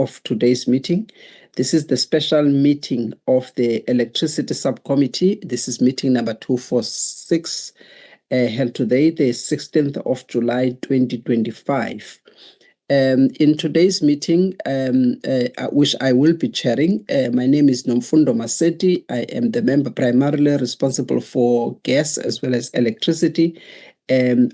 of today's meeting. This is the special meeting of the Electricity Subcommittee. This is meeting number 246, held today, the 16th of July, 2025. In today's meeting, which I will be chairing, my name is Nomfundo Maseti. I am the member primarily responsible for gas as well as electricity.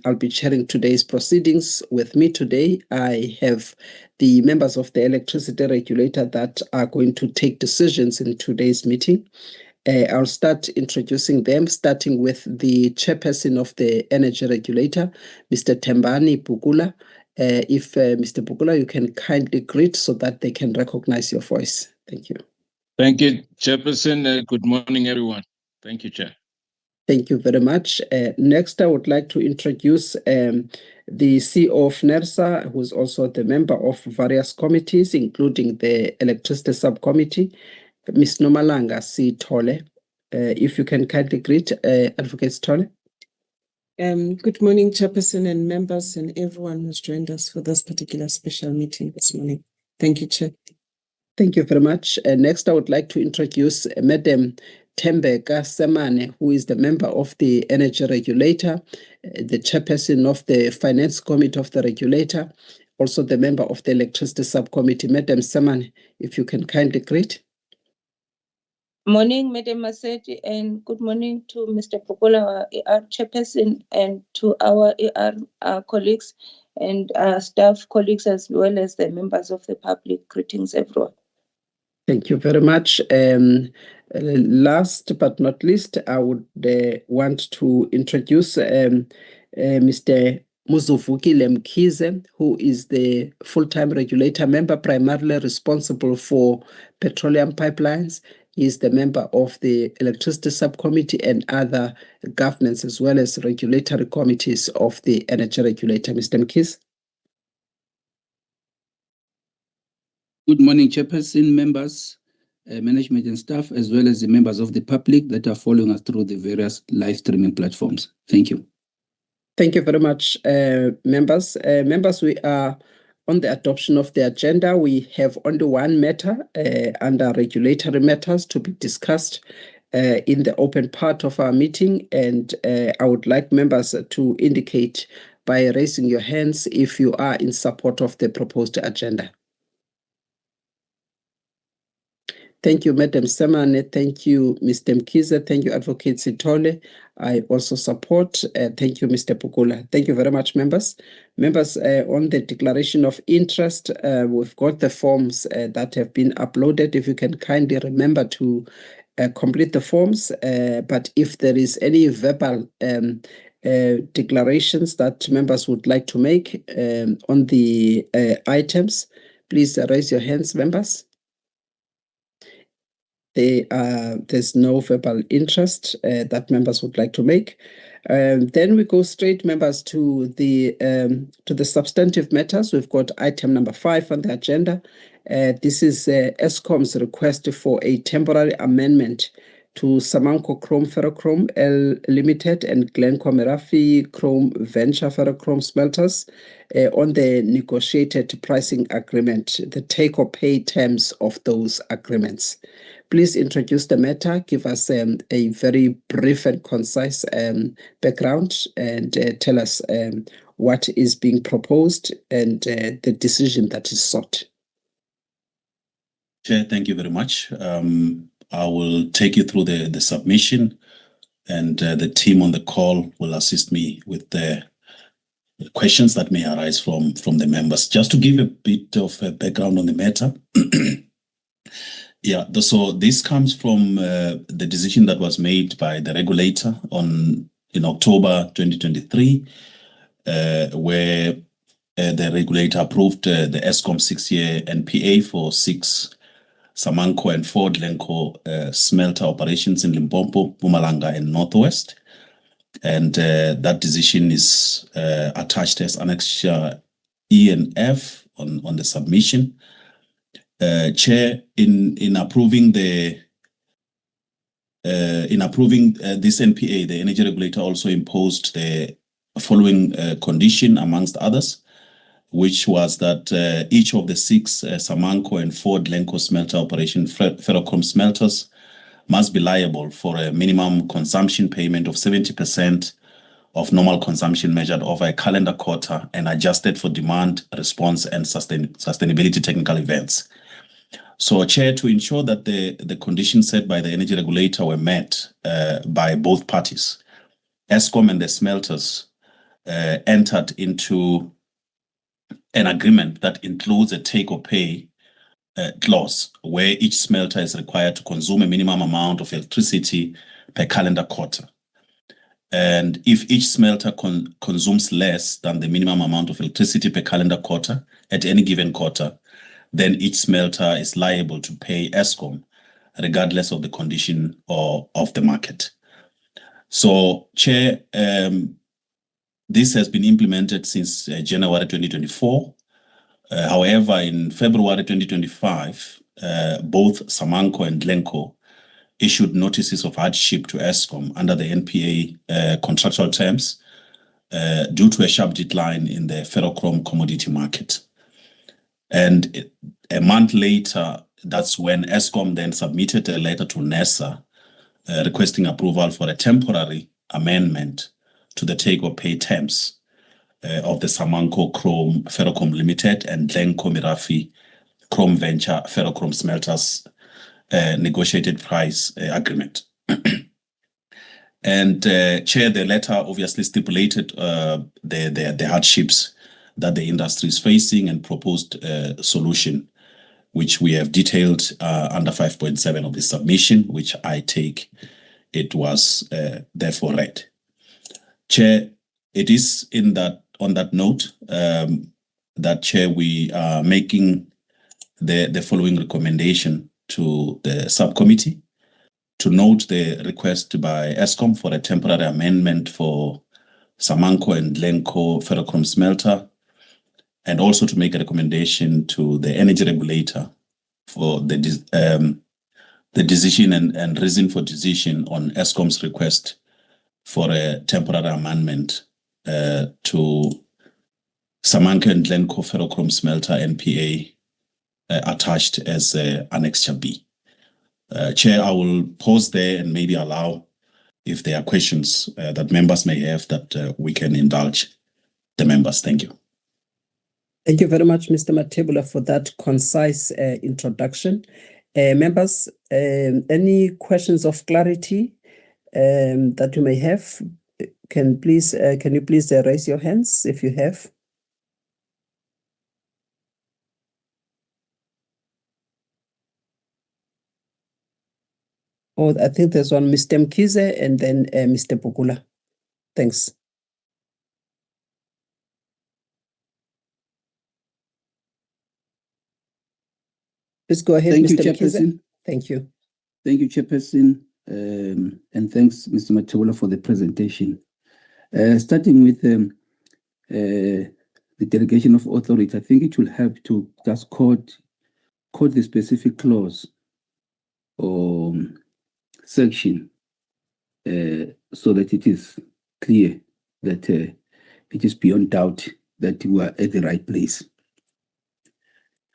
I'll be chairing today's proceedings. With me today, I have the members of the electricity regulator that are going to take decisions in today's meeting. I'll start introducing them, starting with the chairperson of the energy regulator, Mr. Tembani Pukula. If Mr. Pukula, you can kindly greet so that they can recognize your voice. Thank you. Thank you, Chairperson. Good morning, everyone. Thank you, Chair. Thank you very much. Next, I would like to introduce the CEO of NERSA, who is also the member of various committees, including the Electricity Subcommittee, Ms. Nomalanga C. Tole. If you can kindly greet Advocate Tole. Good morning, Chairperson and members and everyone who's joined us for this particular special meeting this morning. Thank you, Chair. Thank you very much. Next, I would like to introduce Madam Tembeka Semane, who is the member of the Energy Regulator, the chairperson of the Finance Committee of the Regulator, also the member of the Electricity Subcommittee. Madam Semane, if you can kindly greet. Morning, Madam Maseti, and good morning to Mr. Pukula, our chairperson, and to our colleagues and staff colleagues, as well as the members of the public. Greetings, everyone. Thank you very much. Last but not least, I would want to introduce Mr. Muzuvukile Mkhize, who is the full-time regulator member primarily responsible for petroleum pipelines. He is the member of the Electricity Subcommittee and other governance as well as regulatory committees of the Energy Regulator. Mr. Mkhize. Good morning, Chairperson, members, management and staff, as well as the members of the public that are following us through the various live streaming platforms. Thank you. Thank you very much, members. Members, we are on the adoption of the agenda. We have only one matter under regulatory matters to be discussed in the open part of our meeting, and I would like members to indicate by raising your hands if you are in support of the proposed agenda. Thank you, Madam Semane. Thank you, Mr. Mkhize. Thank you, Advocate Sitole. I also support. Thank you, Mr. Pukula. Thank you very much, members. Members, on the declaration of interest, we've got the forms that have been uploaded. If you can kindly remember to complete the forms, but if there is any verbal declarations that members would like to make on the items, please raise your hands, members. There's no verbal interest that members would like to make. Then we go straight, members, to the substantive matters. We've got item number 5 on the agenda. This is Eskom's request for a temporary amendment to Samanco Chrome Ferrochrome L Limited and Glencore Merafe Chrome Venture Ferrochrome Smelters on the negotiated pricing agreement, the take-or-pay terms of those agreements. Please introduce the matter, give us a very brief and concise background, and tell us what is being proposed and the decision that is sought. Chair, thank you very much. I will take you through the submission, and the team on the call will assist me with the questions that may arise from the members. Just to give a bit of a background on the matter. Yeah, so this comes from the decision that was made by the regulator in October 2023, where the regulator approved the Eskom 6-year NPA for 6 Samanco and 4 Glencore smelter operations in Limpopo, Mpumalanga, and Northwest. And that decision is attached as Annexure E and F on the submission. Chair, in approving this NPA, the energy regulator also imposed the following condition, amongst others, which was that each of the 6 Samanco and 4 Glencore smelter operation ferrochrome smelters must be liable for a minimum consumption payment of 70% of normal consumption measured over a calendar quarter and adjusted for demand, response, and sustainability technical events. So, Chair, to ensure that the conditions set by the energy regulator were met by both parties, Eskom and the smelters entered into an agreement that includes a take-or-pay clause where each smelter is required to consume a minimum amount of electricity per calendar quarter. And if each smelter consumes less than the minimum amount of electricity per calendar quarter at any given quarter, then each smelter is liable to pay Eskom regardless of the condition of the market. So, Chair, this has been implemented since January 2024. However, in February 2025, both Samanco and Glencore issued notices of hardship to Eskom under the NPA contractual terms due to a sharp decline in the ferrochrome commodity market. And a month later, that's when Eskom then submitted a letter to NESA requesting approval for a temporary amendment to the take-or-pay terms of the Samanco Ferrochrome Limited and Glencore Merafe Chrome Venture Ferrochrome Smelters negotiated price agreement. And Chair, the letter obviously stipulated the hardships that the industry is facing and proposed a solution, which we have detailed under 5.7 of the submission, which I take it was therefore read. Chair, it is on that note that, Chair, we are making the following recommendation to the subcommittee to note the request by Eskom for a temporary amendment for Samanco and Glencore ferrochrome smelter, and also to make a recommendation to the energy regulator for the decision and reason for decision on Eskom's request for a temporary amendment to Samanco and Glencore ferrochrome smelter NPA attached as Annexure B. Chair, I will pause there and maybe allow, if there are questions that members may have, that we can indulge the members. Thank you. Thank you very much, Mr. Matebula, for that concise introduction. Members, any questions of clarity that you may have? Can you please raise your hands if you have? Oh, I think there's one, Mr. Mkize, and then Mr. Pukula. Thanks. Please go ahead, Thank Mr. you, Mkize. Chairperson. Thank you. Thank you, Chairperson, and thanks, Mr. Matebula, for the presentation. Starting with the delegation of authority, I think it will help to just quote the specific clause or section so that it is clear that it is beyond doubt that we are at the right place.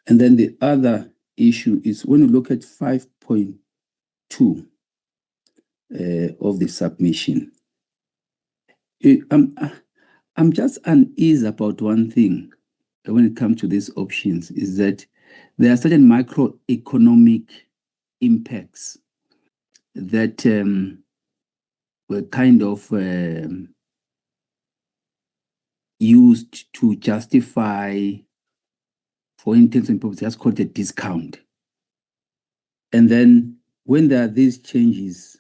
And then the other issue is when you look at 5.2 of the submission, I'm just uneasy about one thing when it comes to these options, is that there are certain microeconomic impacts that were kind of used to justify, for intents and purposes, that's called a discount. And then when there are these changes,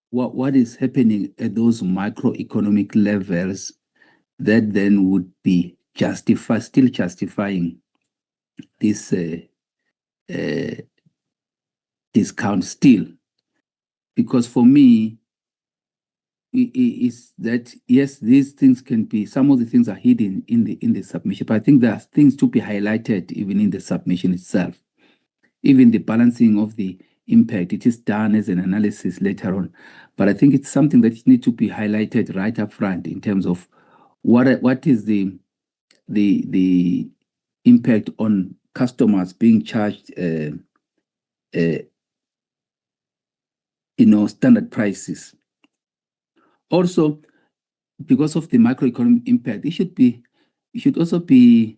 what is happening at those microeconomic levels that then would be still justifying this discount still? Because for me, is that yes, these things can be, some of the things are hidden in the submission, but I think there are things to be highlighted even in the submission itself. Even the balancing of the impact, it is done as an analysis later on, but I think it's something that needs to be highlighted right up front in terms of what is the the impact on customers being charged standard prices. Also, because of the macroeconomic impact, it should also be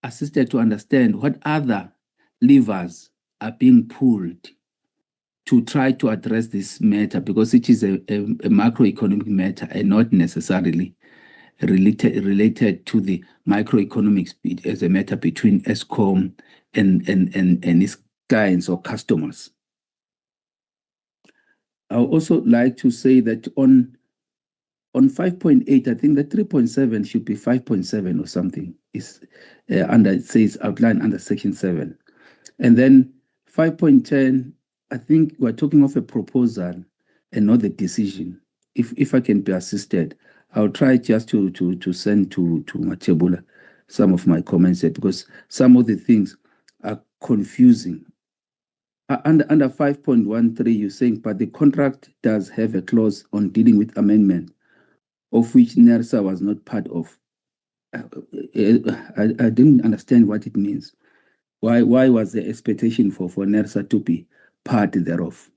assisted to understand what other levers are being pulled to try to address this matter, because it is a macroeconomic matter and not necessarily related to the microeconomics as a matter between Eskom and its clients or customers. I would also like to say that on 5.8, I think the 3.7 should be 5.7 or something. Is it says outlined under section 7. And then 5.10, I think we're talking of a proposal and not the decision. If I can be assisted, I'll try just to send to Matebula some of my comments there, because some of the things are confusing. Under 5.13, you're saying, but the contract does have a clause on dealing with amendment, of which NERSA was not part of. I didn't understand what it means. Why was the expectation for NERSA to be part thereof?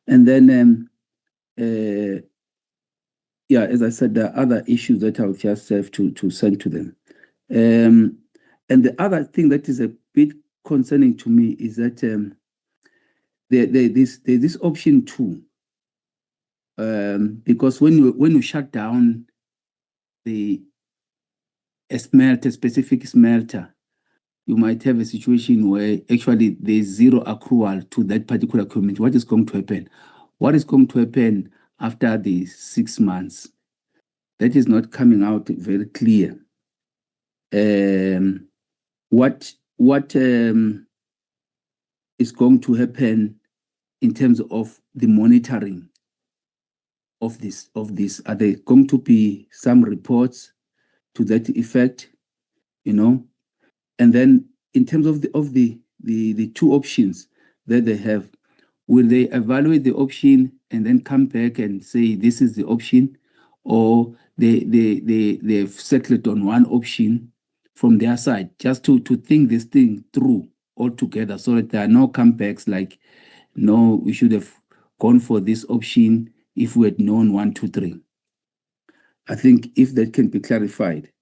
And then, as I said, there are other issues that I'll just have to send to them. And the other thing that is a bit concerning to me is that there's this option 2. Because when you shut down a specific smelter, you might have a situation where actually there's zero accrual to that particular community. What is going to happen? What is going to happen after the 6 months? That is not coming out very clear. What is going to happen in terms of the monitoring of this? Are there going to be some reports to that effect? And then in terms of the 2 options that they have, will they evaluate the option and then come back and say this is the option, or they've settled on one option from their side, just to think this thing through altogether, so that there are no comebacks like, no, we should have gone for this option if we had known 1, 2, 3. I think if that can be clarified.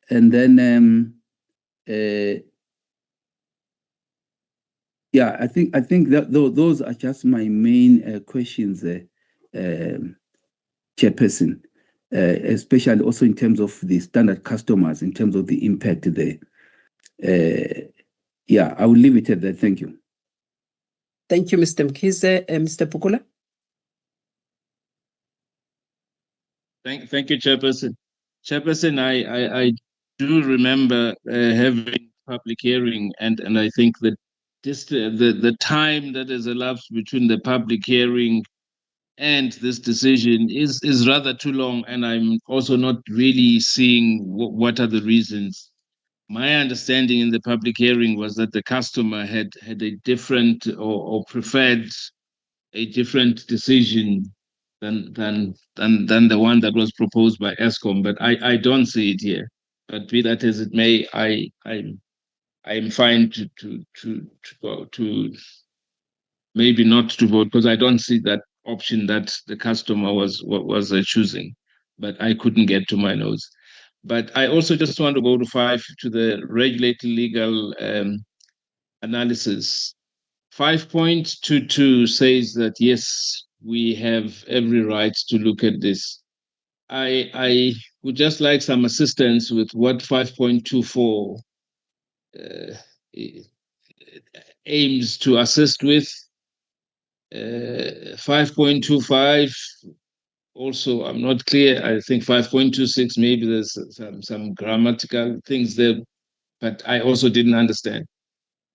And then I think that those are just my main questions, Chairperson, especially also in terms of the standard customers, in terms of the impact there. I will leave it at that. Thank you. Thank you, Mr. Mkhize. Mr. Pukula? Thank you, Chairperson. Chairperson, I do remember having public hearing, and I think that just the time that is elapsed between the public hearing and this decision is rather too long, and I'm also not really seeing what are the reasons. My understanding in the public hearing was that the customer had a different or preferred a different decision than the one that was proposed by Eskom, but I don't see it here. But be that as it may, I'm fine to maybe not to vote, because I don't see that option that the customer was choosing, but I couldn't get to my nose. But I also just want to go to 5, to the regulated legal analysis. 5.22 says that, yes, we have every right to look at this. I would just like some assistance with what 5.24 aims to assist with. 5.25, also, I'm not clear. I think 5.26, maybe there's some grammatical things there, but I also didn't understand.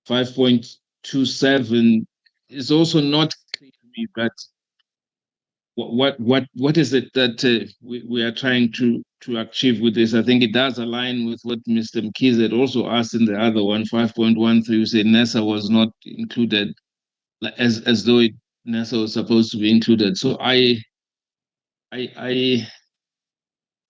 5.27 is also not clear to me, but what is it that we are trying to achieve with this? I think it does align with what Mr. Mkhize had also asked in the other one, 5.13, you said NERSA was not included, as though NERSA was supposed to be included. So I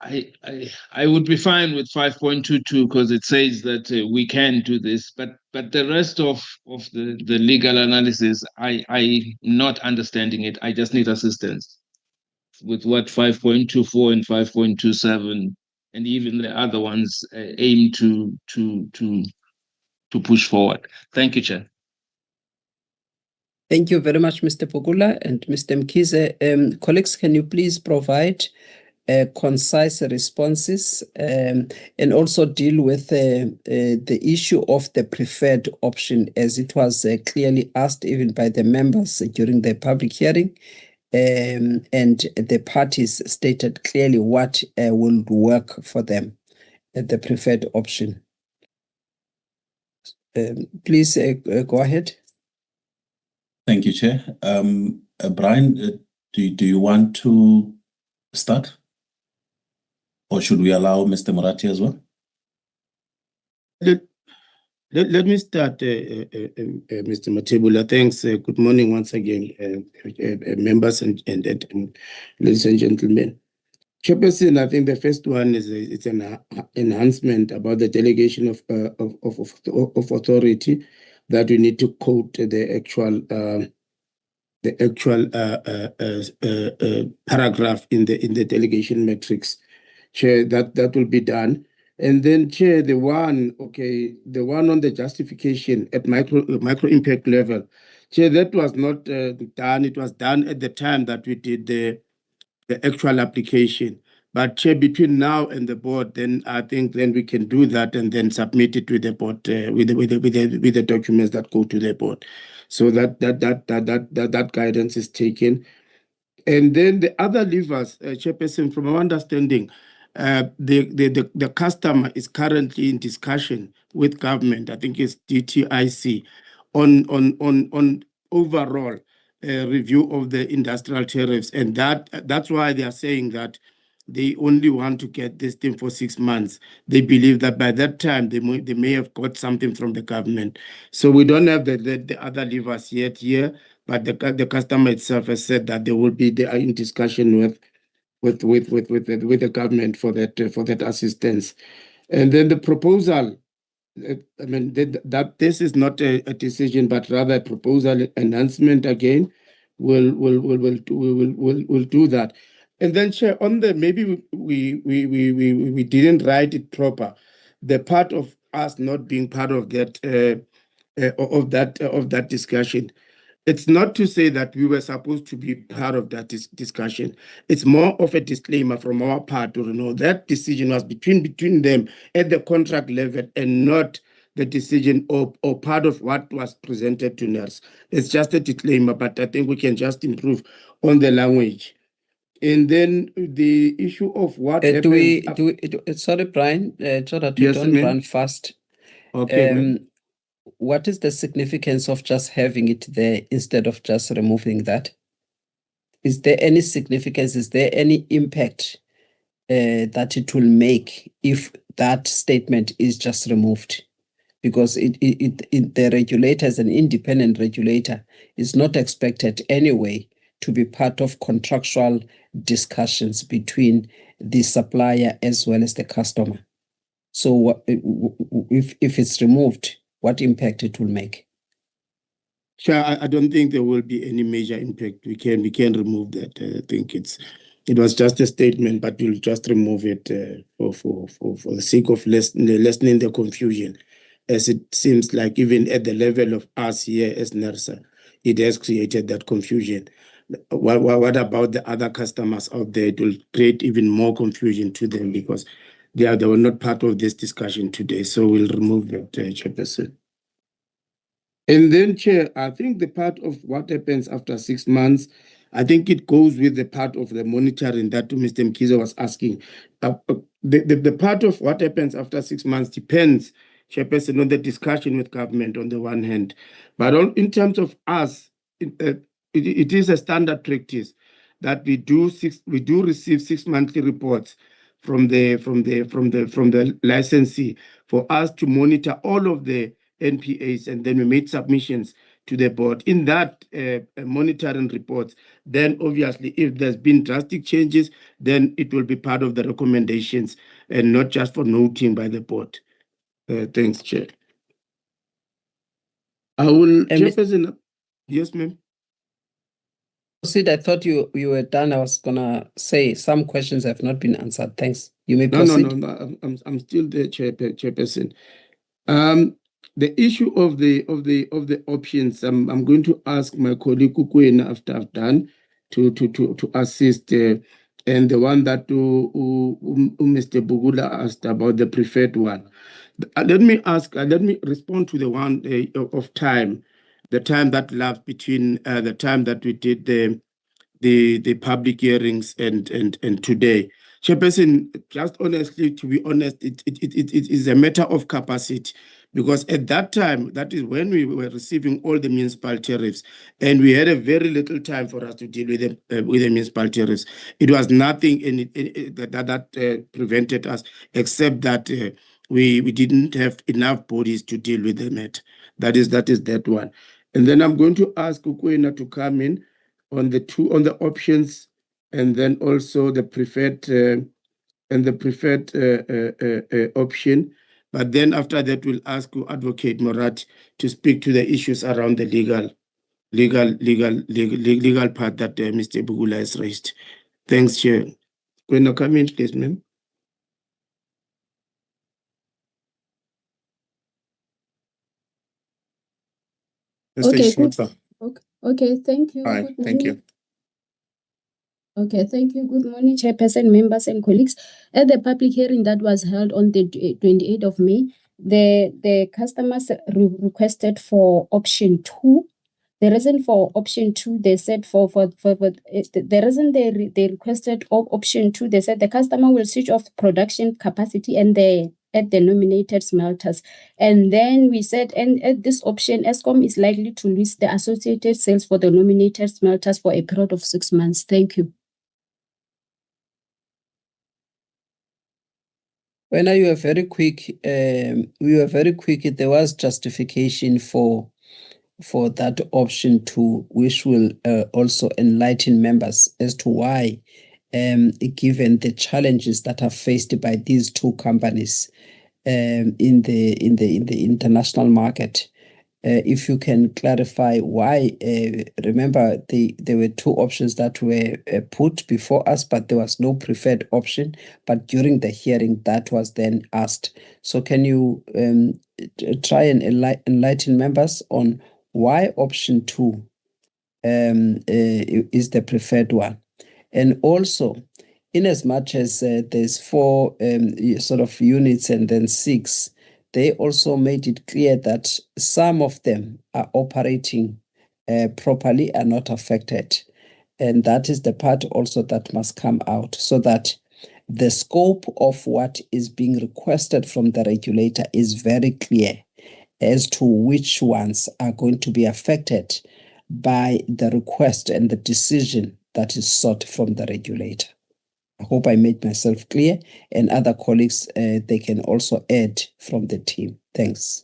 I would be fine with 5.22 because it says that we can do this, but the rest of the legal analysis, I'm not understanding it. I just need assistance with what 5.24 and 5.27 and even the other ones aim to push forward. Thank you, Chair. Thank you very much, Mr. Pokula and Mr. Mkhize. Colleagues, can you please provide concise responses and also deal with the issue of the preferred option, as it was clearly asked even by the members during the public hearing, and the parties stated clearly what will work for them, the preferred option. Please go ahead. Thank you, Chair. Brian, do you want to start? Or should we allow Mr. Morathi as well? Let me start, Mr. Matebula. Thanks. Good morning once again, members and ladies and gentlemen. Chairperson, I think the first one is it's an enhancement about the delegation of authority that we need to quote the actual paragraph in the delegation matrix. Chair, that will be done. And then, Chair, the one on the justification at micro impact level, Chair, that was not done. It was done at the time that we did the actual application. But Chair, between now and the board, then I think then we can do that and then submit it with the board with the documents that go to the board. So that guidance is taken. And then the other levers, Chairperson, from our understanding, the customer is currently in discussion with government. I think it's DTIC on overall review of the industrial tariffs, and that's why they are saying that they only want to get this thing for 6 months. They believe that by that time they may have got something from the government. So we don't have the other levers yet here, but the customer itself has said that they are in discussion with the government for that assistance. And then the proposal, I mean, that this is not a decision, but rather a proposal enhancement again. We'll do that. And then, Chair, on the maybe we didn't write it proper. The part of us not being part of that discussion. It's not to say that we were supposed to be part of that discussion. It's more of a disclaimer from our part to know that decision was between them at the contract level and not the decision or part of what was presented to NERS. It's just a disclaimer, but I think we can just improve on the language. And then the issue of what Sorry, Brian, so that you Yes, don't ma'am. run fast. Okay. What is the significance of just having it there instead of just removing that? Is there any significance? Is there any impact that it will make if that statement is just removed? Because the regulator, as an independent regulator, is not expected anyway to be part of contractual discussions between the supplier as well as the customer. So if it's removed, what impact it will make? Sure, I don't think there will be any major impact. We can remove that. I think it was just a statement, but we'll just remove it for the sake of lessening the confusion, as it seems like even at the level of us here as NERSA, it has created that confusion. What about the other customers out there? It will create even more confusion to them because they were not part of this discussion today. So we'll remove that, Chairperson. And then, Chair, I think the part of what happens after 6 months, I think it goes with the part of the monitoring that Mr. Mkhize was asking. The part of what happens after 6 months depends, Chairperson, on the discussion with government on the one hand. But in terms of us, it is a standard practice that we do receive 6 monthly reports from the licensee for us to monitor all of the NPAs, and then we made submissions to the board. In that monitoring report, then obviously if there's been drastic changes, then it will be part of the recommendations and not just for noting by the board. Thanks, Chair. I will, Chairperson. Yes, ma'am. Sid, I thought you were done. I was gonna say some questions have not been answered. Thanks. You may proceed. No. I'm still there, Chairperson. The issue of the options, I'm going to ask my colleague Kukwena after I've done to assist. And the one that Mr. Bugula asked about the preferred one. Let me respond to the one of time, the time that lapsed between the time that we did the public hearings and today. Chairperson, just honestly, to be honest, it is a matter of capacity, because at that time, that is when we were receiving all the municipal tariffs, and we had a very little time for us to deal with the municipal tariffs. It was nothing that prevented us, except that we didn't have enough bodies to deal with the matter. That is that one. And then I'm going to ask Kukwena to come in on the options, and then also the preferred option. But then after that, we'll ask Advocate Morat to speak to the issues around the legal part that Mr. Bugula has raised. Thanks, Chair. When you come in, please, ma'am. Okay, thank you. Hi, thank you. Okay, thank you. Good morning, Chairperson, members and colleagues. At the public hearing that was held on the 28th of May, the customers requested for option 2. The reason for option 2, they said the reason they requested option 2, they said the customer will switch off production capacity at the nominated smelters. And then we said, and at this option, Eskom is likely to lose the associated sales for the nominated smelters for a period of 6 months. Thank you. When you were very quick, there was justification for that option 2, which will also enlighten members as to why, given the challenges that are faced by these two companies in the international market, if you can clarify why. Remember, there were 2 options that were put before us, but there was no preferred option. But during the hearing, that was then asked. So can you try and enlighten members on why option 2 is the preferred one? And also, in as much as there's 4 sort of units and then 6, they also made it clear that some of them are operating properly, are not affected. And that is the part also that must come out, so that the scope of what is being requested from the regulator is very clear as to which ones are going to be affected by the request and the decision that is sought from the regulator. I hope I made myself clear, and other colleagues, they can also add from the team. Thanks.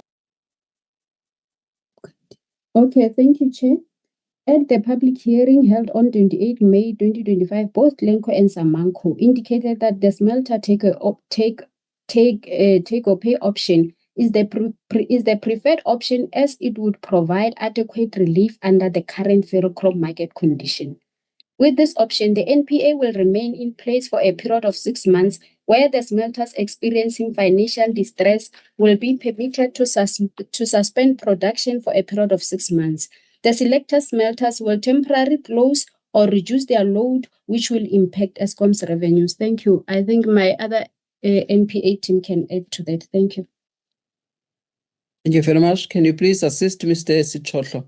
Okay, thank you, Chair. At the public hearing held on 28 May 2025, both Lenco and Samanco indicated that the smelter take or pay option is the preferred option, as it would provide adequate relief under the current ferrochrome market condition. With this option, the NPA will remain in place for a period of 6 months, where the smelters experiencing financial distress will be permitted to suspend production for a period of 6 months. The selected smelters will temporarily close or reduce their load, which will impact Eskom's revenues. Thank you. I think my other NPA team can add to that. Thank you. Thank you very much. Can you please assist Mr. Sichotlo?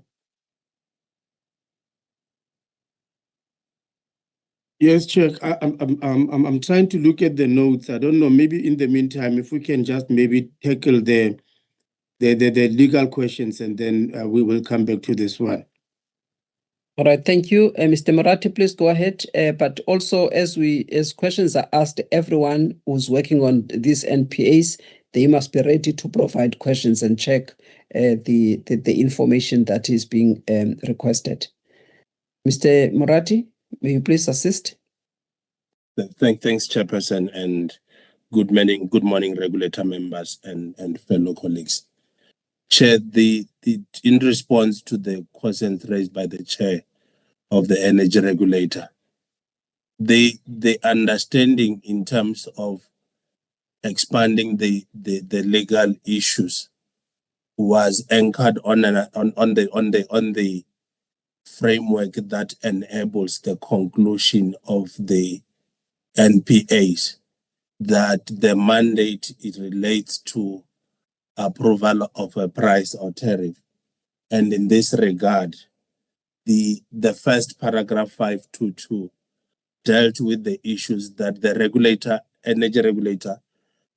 Yes, Chair. I'm trying to look at the notes. I don't know. Maybe in the meantime, if we can just maybe tackle the legal questions, and then we will come back to this one. All right, thank you. Mr. Moratti, please go ahead. But also, as questions are asked, everyone who's working on these NPAs, they must be ready to provide questions and check the information that is being requested. Mr. Murati, may you please assist? Thanks, Chairperson, and good morning, regulator members and fellow colleagues. Chair, in response to the questions raised by the Chair of the Energy Regulator, the understanding in terms of expanding the legal issues was anchored on the framework that enables the conclusion of the NPAs, that the mandate it relates to approval of a price or tariff. And in this regard, the first paragraph 522 dealt with the issues that the energy regulator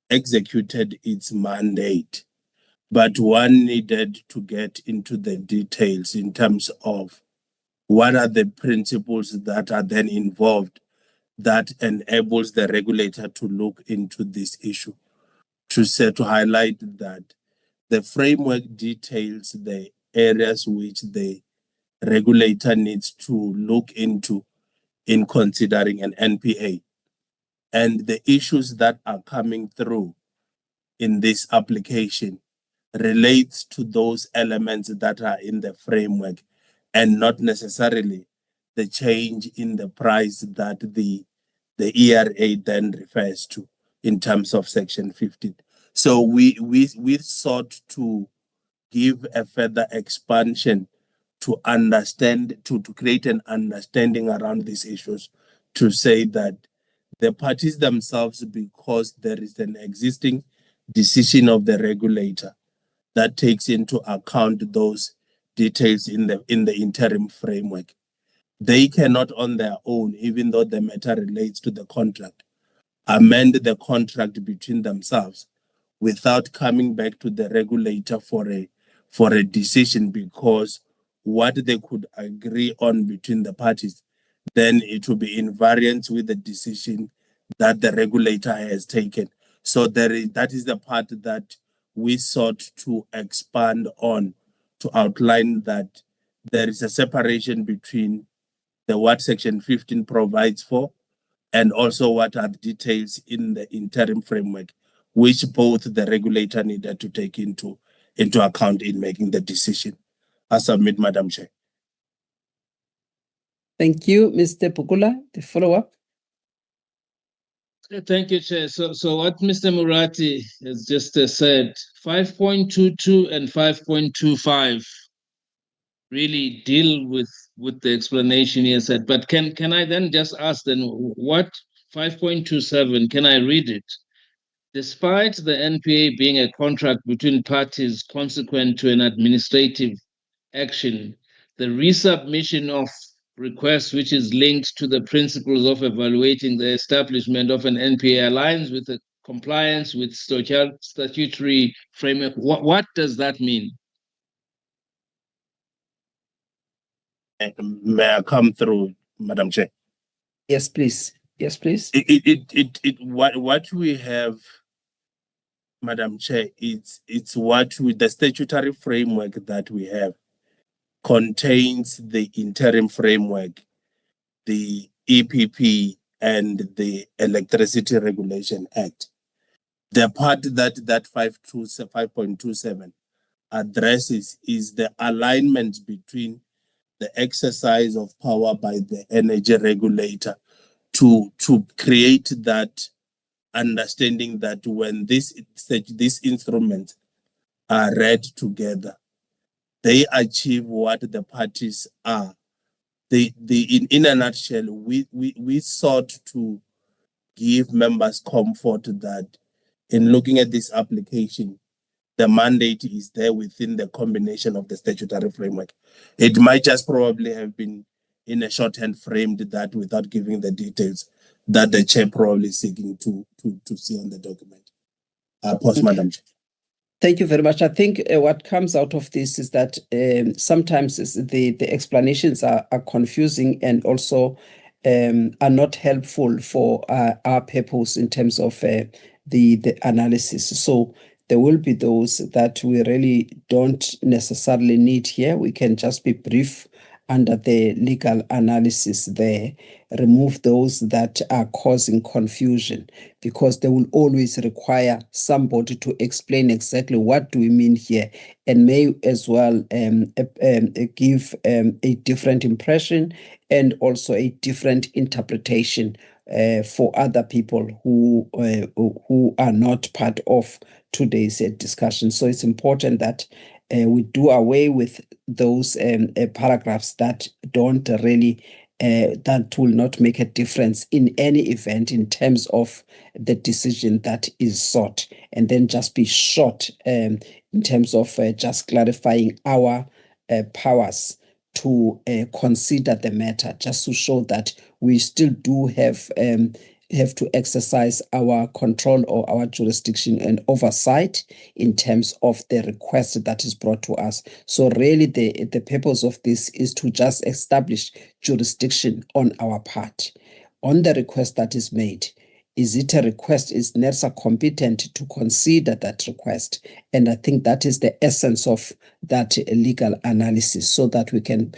executed its mandate, but one needed to get into the details in terms of what are the principles that are then involved that enables the regulator to look into this issue. To highlight that the framework details the areas which the regulator needs to look into in considering an NPA, and the issues that are coming through in this application relates to those elements that are in the framework and not necessarily the change in the price that the ERA then refers to in terms of Section 15. So we sought to give a further expansion to understand, to create an understanding around these issues, to say that the parties themselves, because there is an existing decision of the regulator that takes into account those details in the interim framework, they cannot on their own, even though the matter relates to the contract, amend the contract between themselves without coming back to the regulator for a decision, because what they could agree on between the parties, then it will be in variance with the decision that the regulator has taken. So that is the part that we sought to expand on, to outline that there is a separation between what Section 15 provides for and also what are the details in the interim framework, which both the regulator needed to take into account in making the decision. I submit, Madam Chair. Thank you, Mr. Pukula. The follow-up. Thank you, Chair. So what Mr. Murati has just said, 5.22 and 5.25 really deal with the explanation he said. But can I then just ask then, what 5.27, can I read it? Despite the NPA being a contract between parties consequent to an administrative action, the resubmission of requests, which is linked to the principles of evaluating the establishment of an NPA, aligns with the compliance with statutory framework. What does that mean? May I come through, Madam Chair? Yes, please. Yes, please. What we have, Madam Chair, it's the statutory framework that we have contains the interim framework, the EPP, and the Electricity Regulation Act. The part that 5.27 addresses is the alignment between the exercise of power by the energy regulator to create that understanding that when these instruments are read together, they achieve what the parties are. In a nutshell, we sought to give members comfort that in looking at this application, the mandate is there within the combination of the statutory framework. It might just probably have been in a shorthand framed that without giving the details that the chair probably seeking to see on the document. Pause, Madam Chair. Thank you very much. I think what comes out of this is that sometimes the explanations are confusing and also are not helpful for our purpose in terms of the analysis. So There will be those that we really don't necessarily need here. We can just be brief under the legal analysis there, remove those that are causing confusion, because they will always require somebody to explain exactly what do we mean here, and may as well give a different impression and also a different interpretation for other people who are not part of today's discussion. So it's important that we do away with those paragraphs that don't really that will not make a difference in any event in terms of the decision that is sought, and then just be short in terms of just clarifying our powers to consider the matter, just to show that we still do have to exercise our control or our jurisdiction and oversight in terms of the request that is brought to us. So really the purpose of this is to just establish jurisdiction on our part. On the request that is made, is it a request? Is NERSA competent to consider that request? And I think that is the essence of that legal analysis, so that we can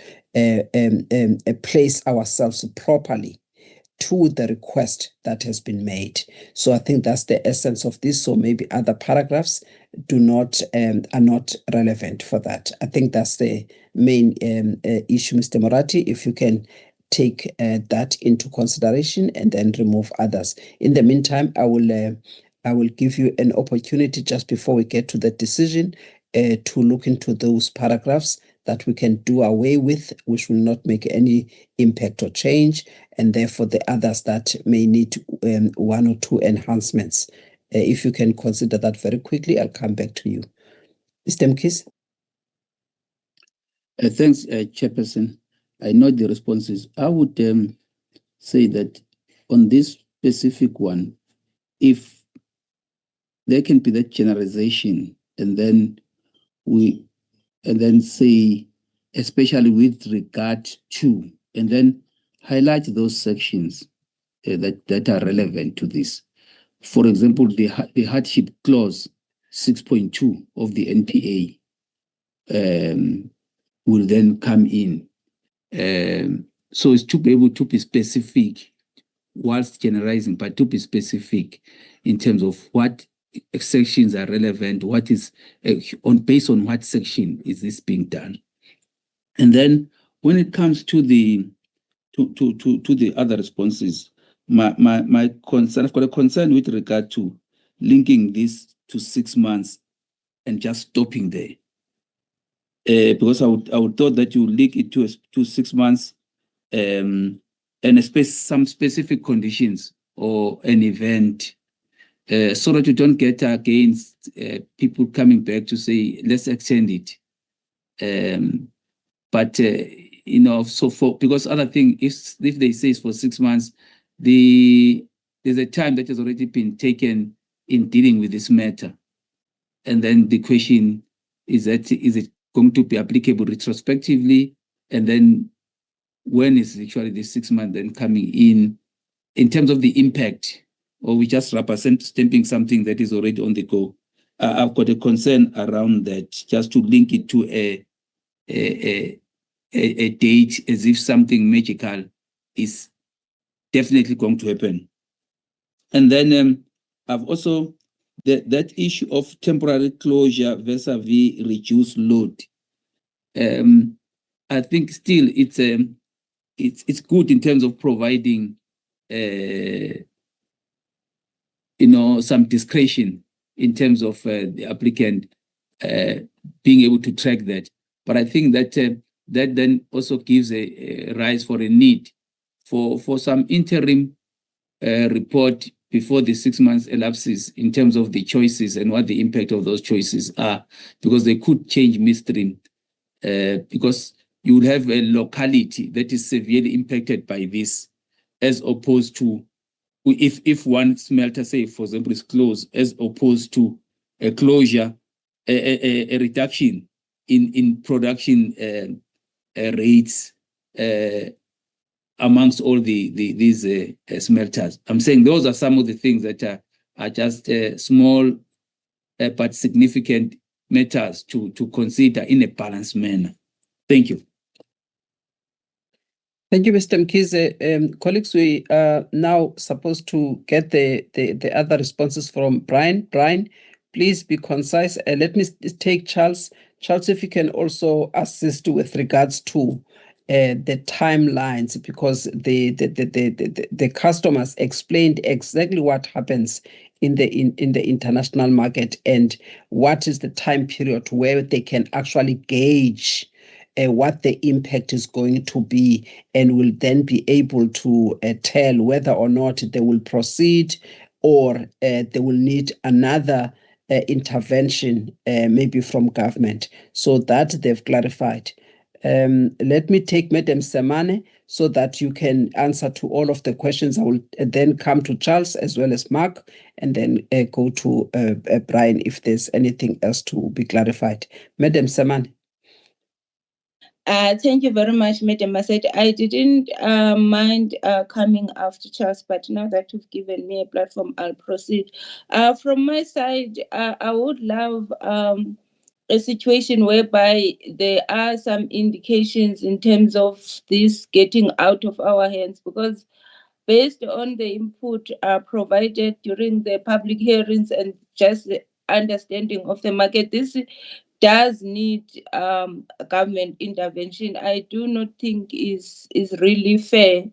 place ourselves properly to the request that has been made. So I think that's the essence of this. So maybe other paragraphs are not relevant for that. I think that's the main issue, Mr. Morati. If you can take that into consideration and then remove others. In the meantime, I will give you an opportunity just before we get to the decision to look into those paragraphs that we can do away with, which will not make any impact or change, and therefore the others that may need one or two enhancements. If you can consider that very quickly, I'll come back to you. Mr. Mkis? Thanks, Chairperson. I note the responses. I would say that on this specific one, if there can be that generalization, and then say, especially with regard to, and then highlight those sections that are relevant to this. For example, the hardship clause 6.2 of the NPA will then come in. So it's to be able to be specific whilst generalizing, but to be specific in terms of what sections are relevant, what is based on what section is this being done. And then when it comes to the other responses, my concern, I've got a concern with regard to linking this to 6 months and just stopping there. Because I would thought that you link it to 6 months and some specific conditions or an event, so that you don't get against people coming back to say, let's extend it. But because other thing, if they say it's for 6 months, there's a time that has already been taken in dealing with this matter. And then the question is it going to be applicable retrospectively? And then when is actually the 6 months then coming in terms of the impact, or we just stamping something that is already on the go? I've got a concern around that, just to link it to a date as if something magical is definitely going to happen. And then I've also that issue of temporary closure vis-a-vis reduced load. I think still it's good in terms of providing some discretion in terms of the applicant being able to track that. But I think that that then also gives a rise for a need for some interim report before the 6 months elapses in terms of the choices and what the impact of those choices are, because they could change midstream, because you would have a locality that is severely impacted by this, as opposed to if one smelter, say, for example, is closed, as opposed to a closure, a reduction in production rates amongst all these smelters. I'm saying those are some of the things that are just small but significant matters to consider in a balanced manner. Thank you. Thank you, Mr. Mkhize. Colleagues, we are now supposed to get the other responses from Brian. Brian, please be concise. Let me take Charles. Charles, if you can also assist with regards to the timelines, because the customers explained exactly what happens in the international market and what is the time period where they can actually gauge what the impact is going to be, and will then be able to tell whether or not they will proceed or they will need another intervention, maybe from government. So that they've clarified. Let me take Madam Semane so that you can answer to all of the questions. I will then come to Charles as well as Mark, and then go to Brian if there's anything else to be clarified. Madam Semane. Thank you very much, Madam Masset. I didn't mind coming after Charles, but now that you've given me a platform, I'll proceed. From my side, I would love a situation whereby there are some indications in terms of this getting out of our hands, because based on the input provided during the public hearings and just the understanding of the market, this does need government intervention. I do not think is really fair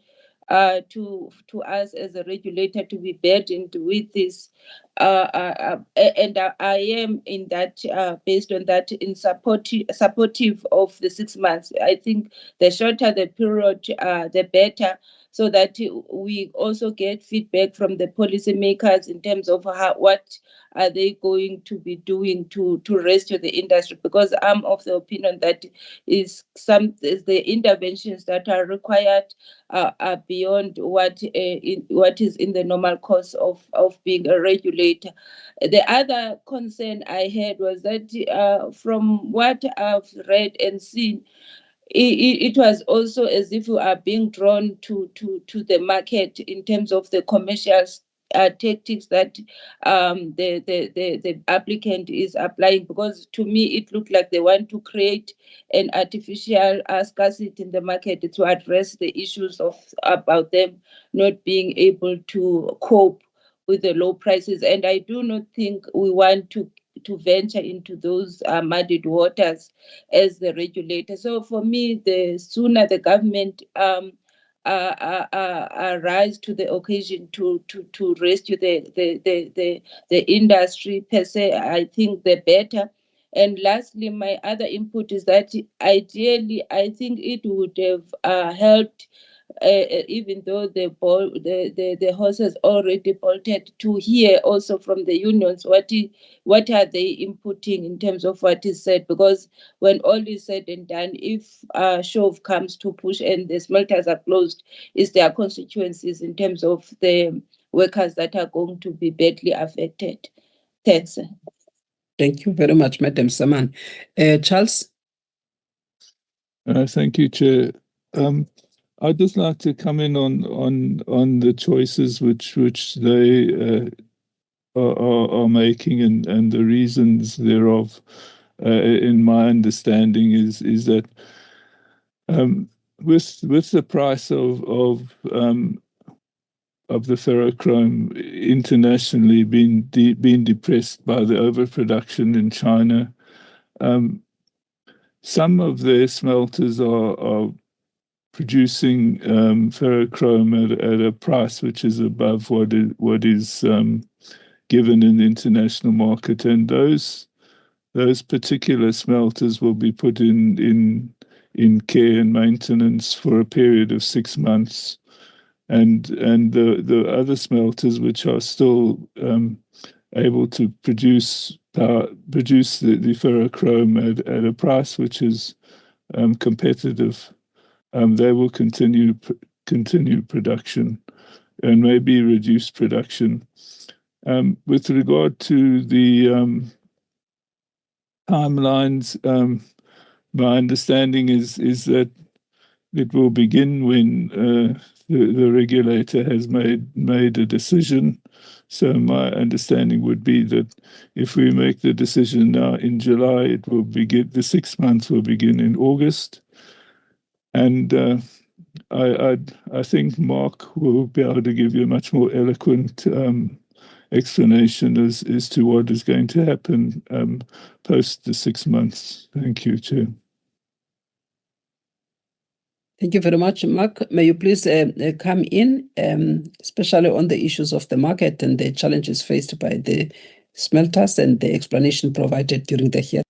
to us as a regulator to be burdened with this. And I am in that, based on that, in supportive of the 6 months. I think the shorter the period, the better, so that we also get feedback from the policymakers in terms of what are they going to be doing to rescue the industry, because I'm of the opinion that the interventions that are required are beyond what is in the normal course of being a regulator. The other concern I had was that from what I've read and seen, it was also as if we are being drawn to the market in terms of the commercial tactics that the applicant is applying, because to me it looked like they want to create an artificial scarcity in the market to address the issues about them not being able to cope with the low prices. And I do not think we want to venture into those muddied waters as the regulator. So for me, the sooner the government rise to the occasion to rescue the industry per se, I think the better. And lastly, my other input is that ideally, I think it would have helped, even though the horse has already bolted, to hear also from the unions what are they inputting in terms of what is said, because when all is said and done, if shove comes to push and the smelters are closed, is their constituencies in terms of the workers that are going to be badly affected. Thanks. Thank you very much, Madam Saman. Charles? Thank you, Chair. I'd just like to come in on the choices which they are making and the reasons thereof. In my understanding is that with the price of the ferrochrome internationally being depressed by the overproduction in China, some of their smelters are producing ferrochrome at a price which is above what is given in the international market, and those particular smelters will be put in care and maintenance for a period of 6 months, and the other smelters which are still able to produce the ferrochrome at a price which is competitive, they will continue production and maybe reduce production. With regard to the timelines, my understanding is that it will begin when the regulator has made a decision. So my understanding would be that if we make the decision now in July, it will begin. The 6 months will begin in August, and I think Mark will be able to give you a much more eloquent explanation as to what is going to happen post the 6 months. Thank you, Chair. Thank you very much, Mark. May you please come in, especially on the issues of the market and the challenges faced by the smelters and the explanation provided during the hearing.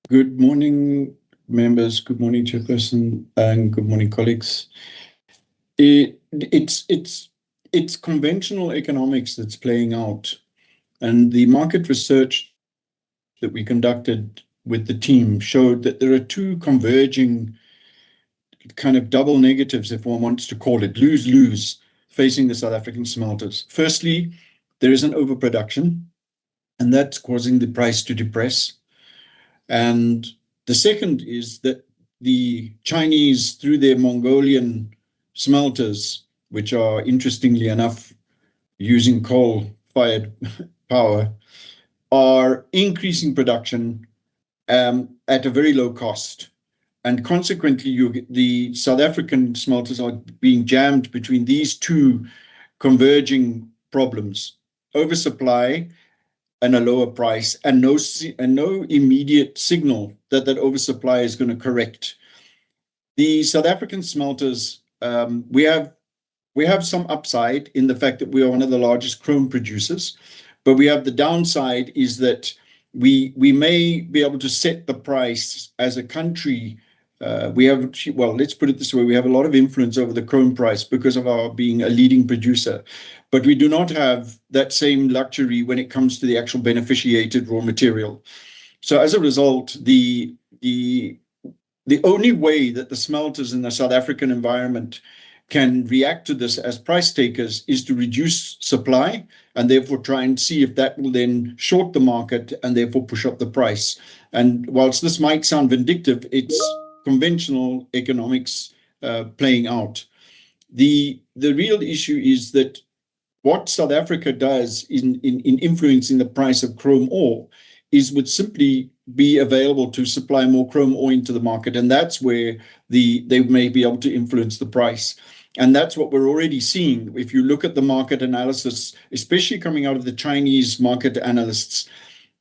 Good morning, members. Good morning, Chairperson, and good morning, colleagues. It's conventional economics that's playing out, and the market research that we conducted with the team showed that there are two converging kind of double negatives, if one wants to call it, lose-lose, facing the South African smelters. Firstly, there is an overproduction, and that's causing the price to depress. And the second is that the Chinese, through their Mongolian smelters, which are interestingly enough using coal-fired power, are increasing production at a very low cost. And consequently, the South African smelters are being jammed between these two converging problems: oversupply and a lower price, and no immediate signal that that oversupply is going to correct. The South African smelters, we have some upside in the fact that we are one of the largest chrome producers, but we have the downside is that we may be able to set the price as a country. Let's put it this way: we have a lot of influence over the chrome price because of our being a leading producer, but we do not have that same luxury when it comes to the actual beneficiated raw material. So as a result, the only way that the smelters in the South African environment can react to this as price takers is to reduce supply and therefore try and see if that will then short the market and therefore push up the price. And whilst this might sound vindictive, it's conventional economics playing out. The real issue is that what South Africa does in influencing the price of chrome ore would simply be available to supply more chrome ore into the market, and that's where they may be able to influence the price. And that's what we're already seeing. If you look at the market analysis, especially coming out of the Chinese market analysts,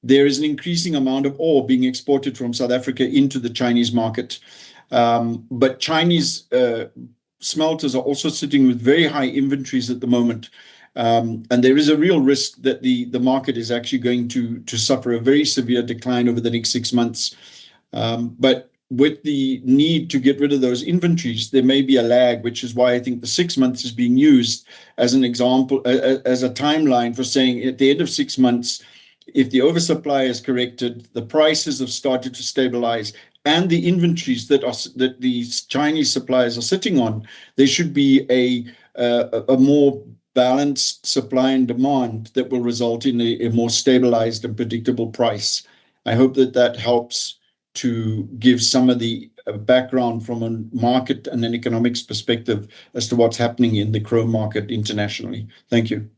there is an increasing amount of ore being exported from South Africa into the Chinese market. But Chinese smelters are also sitting with very high inventories at the moment. And there is a real risk that the market is actually going to suffer a very severe decline over the next 6 months. But with the need to get rid of those inventories, there may be a lag, which is why I think the 6 months is being used as an example, as a timeline for saying at the end of 6 months, if the oversupply is corrected, the prices have started to stabilize, and the inventories that these Chinese suppliers are sitting on, there should be a more balanced supply and demand that will result in a more stabilized and predictable price. I hope that helps to give some of the background from a market and an economics perspective as to what's happening in the chrome market internationally. Thank you.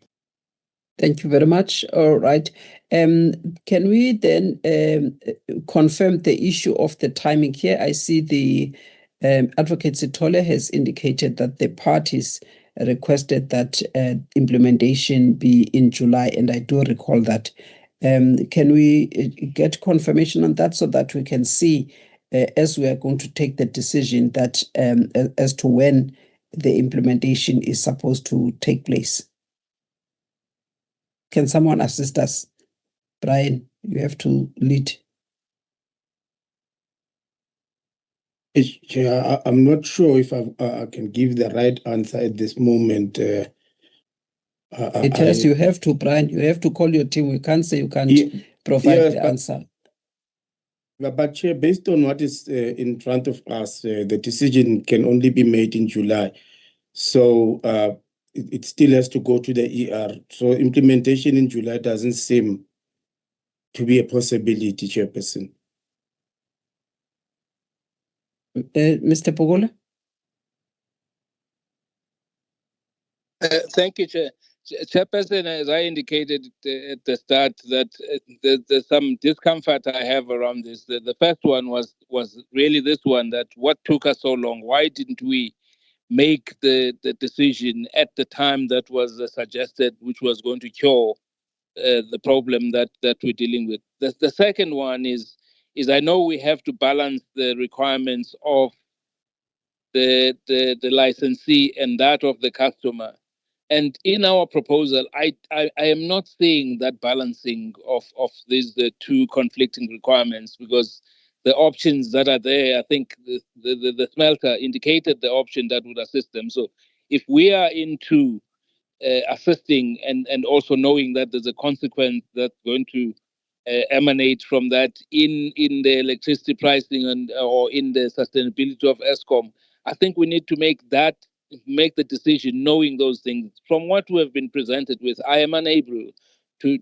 Thank you very much. All right. Can we then confirm the issue of the timing here? I see the Advocate Sithole has indicated that the parties requested that implementation be in July, and I do recall that. Can we get confirmation on that so that we can see, as we are going to take the decision, that as to when the implementation is supposed to take place? Can someone assist us? Brian, you have to lead. Chair, I'm not sure if I can give the right answer at this moment. You have to, Brian. You have to call your team. We can't say you can't provide the answer. But Chair, based on what is in front of us, the decision can only be made in July. So it still has to go to the ER. So implementation in July doesn't seem to be a possibility, Chairperson. Mr. Pogola? Thank you, Chair. Chairperson, as I indicated at the start, that there's some discomfort I have around this. The first one was really this one, that what took us so long? Why didn't we make the decision at the time that was suggested, which was going to cure the problem that we're dealing with? The second one is I know we have to balance the requirements of the licensee and that of the customer. And in our proposal, I am not seeing that balancing of these the two conflicting requirements, because the options that are there, I think the smelter indicated the option that would assist them. So if we are into assisting and also knowing that there's a consequence that's going to emanate from that in the electricity pricing and or in the sustainability of ESCOM, I think we need to make the decision knowing those things. From what we have been presented with, I am unable to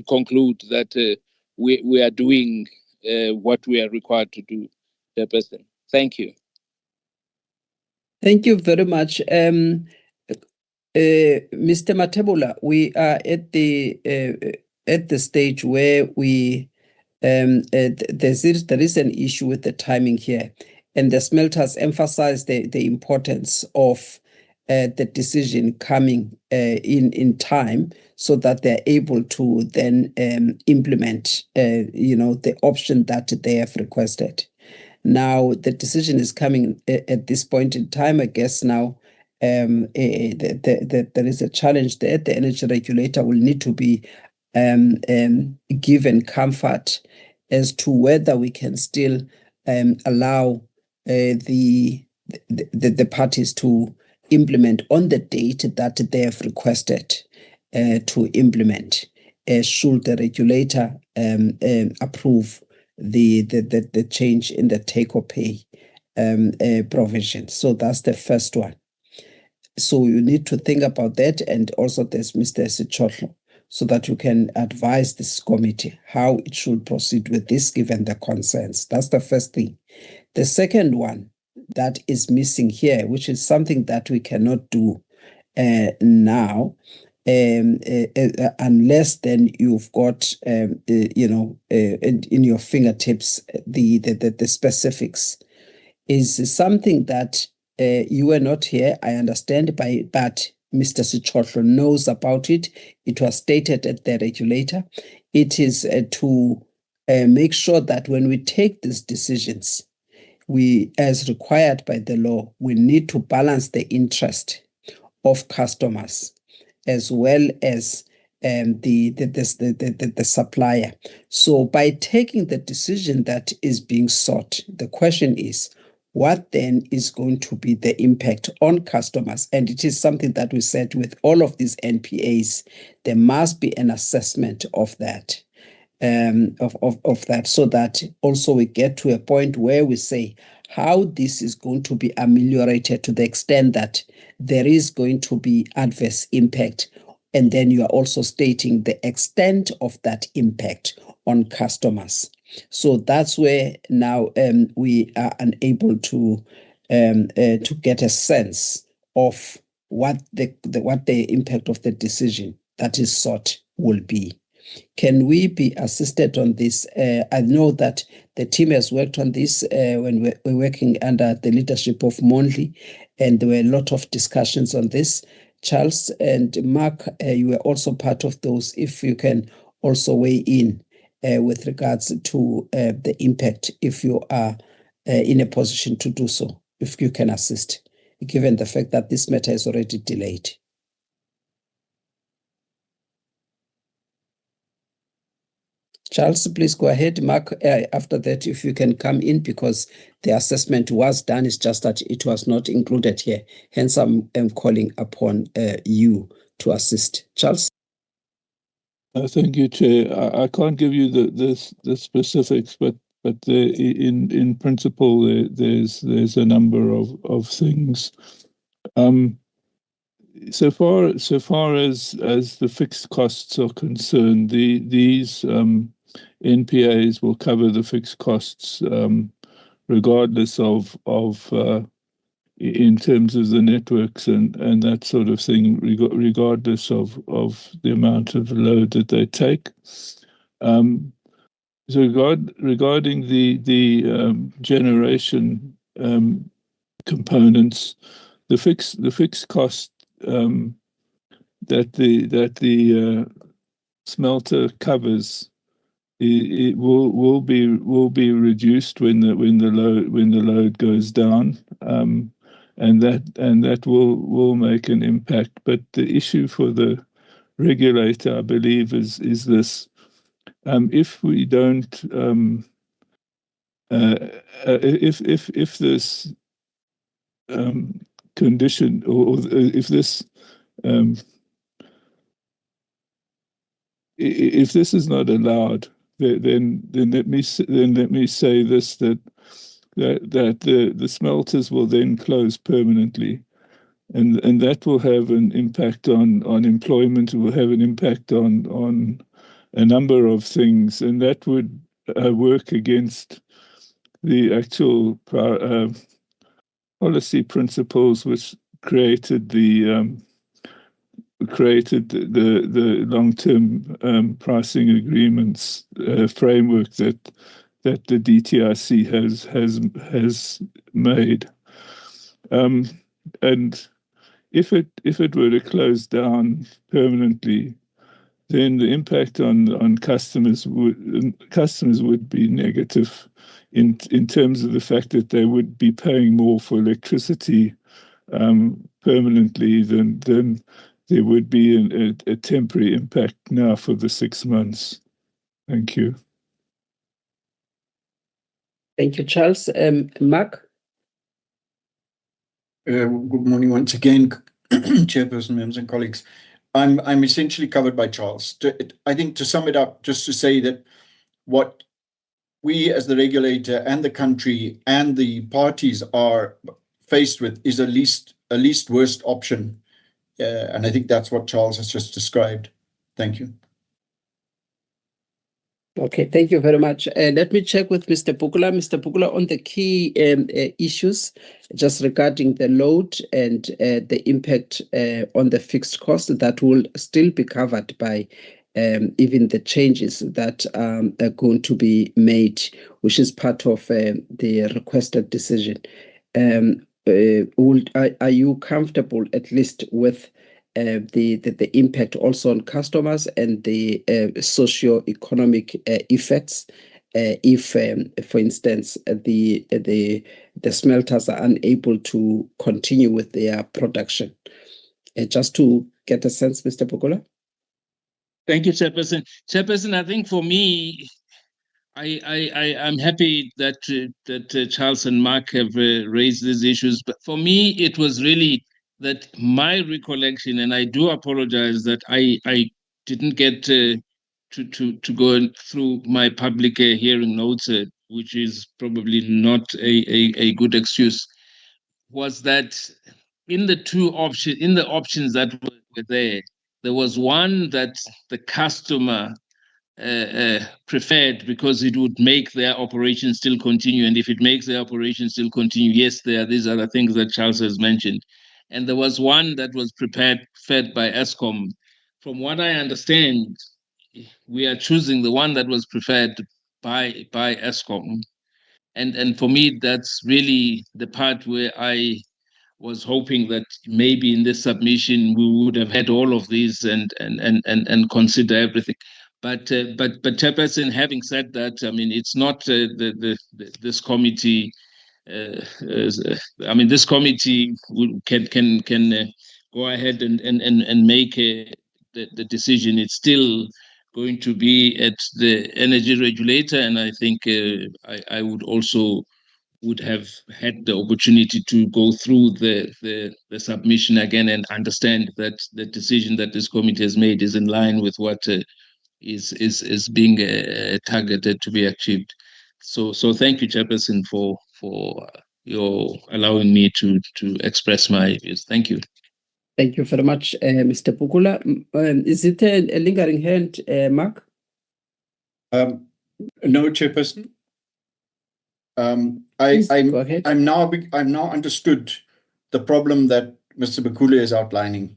conclude that we are doing what we are required to do, Chairperson. Thank you. Thank you very much. Mr. Matebula, we are at the stage where we there is an issue with the timing here, and the smelters emphasize the importance of the decision coming in time, so that they're able to then implement the option that they have requested. Now the decision is coming at this point in time. I guess now there is a challenge there. The energy regulator will need to be given comfort as to whether we can still allow the parties to implement on the date that they have requested to implement, should the regulator approve the change in the take or pay provision. So that's the first one. So you need to think about that, and also there's Mr. Sichotlo, so that you can advise this committee how it should proceed with this given the concerns. That's the first thing. The second one that is missing here, which is something that we cannot do now, unless then you've got in your fingertips the specifics, is something that you were not here, I understand, but Mr. Sichotlo knows about it. It was stated at the regulator. It is to make sure that when we take these decisions, we, as required by the law, we need to balance the interest of customers as well as the supplier. So by taking the decision that is being sought, the question is, what then is going to be the impact on customers? And it is something that we said with all of these NPAs, there must be an assessment of that. Of that, so that also we get to a point where we say how this is going to be ameliorated to the extent that there is going to be adverse impact, and then you are also stating the extent of that impact on customers. So that's where now we are unable to get a sense of what the impact of the decision that is sought will be. Can we be assisted on this? I know that the team has worked on this when we're working under the leadership of Monli, and there were a lot of discussions on this. Charles and Mark, you were also part of those. If you can also weigh in with regards to the impact, if you are in a position to do so, if you can assist, given the fact that this matter is already delayed. Charles, please go ahead. Mark, after that, if you can come in, because the assessment was done, it's just that it was not included here. Hence, I'm calling upon you to assist. Charles? Thank you, Chair. I can't give you the specifics, but in principle, there's a number of things. So far as the fixed costs are concerned, these NPAs will cover the fixed costs regardless of in terms of the networks and that sort of thing, regardless of the amount of load that they take. So regarding the generation components, the fixed cost that the smelter covers, it will be reduced when the load goes down, and that will make an impact. But the issue for the regulator, I believe, is this: if we don't, if this condition or if this if this is not allowed, then let me say this, that the smelters will then close permanently, and that will have an impact on employment. It will have an impact on a number of things, and that would work against the actual policy principles which created the long-term pricing agreements framework that the DTIC has made. And if it were to close down permanently, then the impact on customers would be negative in terms of the fact that they would be paying more for electricity permanently than there would be a temporary impact now for the 6 months. Thank you. Thank you, Charles. Mark? Good morning once again, Chairperson, members and colleagues. I'm essentially covered by Charles. I think to sum it up, just to say that what we as the regulator and the country and the parties are faced with is a least worst option. And I think that's what Charles has just described. Thank you. Okay, thank you very much. Let me check with Mr. Pukula. Mr. Pukula, on the key issues just regarding the load and the impact on the fixed cost, that will still be covered by even the changes that are going to be made, which is part of the requested decision. Are you comfortable at least with the impact also on customers and the socio-economic effects if, for instance, the smelters are unable to continue with their production? Just to get a sense, Mr. Pukula. Thank you, Chairperson. Chairperson, I think for me, I'm happy that Charles and Mark have raised these issues. But for me, it was really that my recollection, and I do apologize that I didn't get to go through my public hearing notes, which is probably not a good excuse, was that in the options that were there was one that the customer preferred because it would make their operation still continue. And if it makes their operation still continue, yes, there are these other things that Charles has mentioned. And there was one that was fed by Eskom. From what I understand, we are choosing the one that was preferred by Eskom. And for me, that's really the part where I was hoping that maybe in this submission we would have had all of these and consider everything. But Chairperson, having said that, I mean, it's not this committee. I mean, this committee can go ahead and make the decision. It's still going to be at the energy regulator, and I think I would have had the opportunity to go through the submission again and understand that the decision that this committee has made is in line with what is being targeted to be achieved. So thank you, Chairperson, for your allowing me to express my views. Thank you. Thank you very much, Mr. Pukula. Is it a lingering hand, Mark? No, Chairperson. Please, go ahead. I'm now understood the problem that Mr. Bakule is outlining.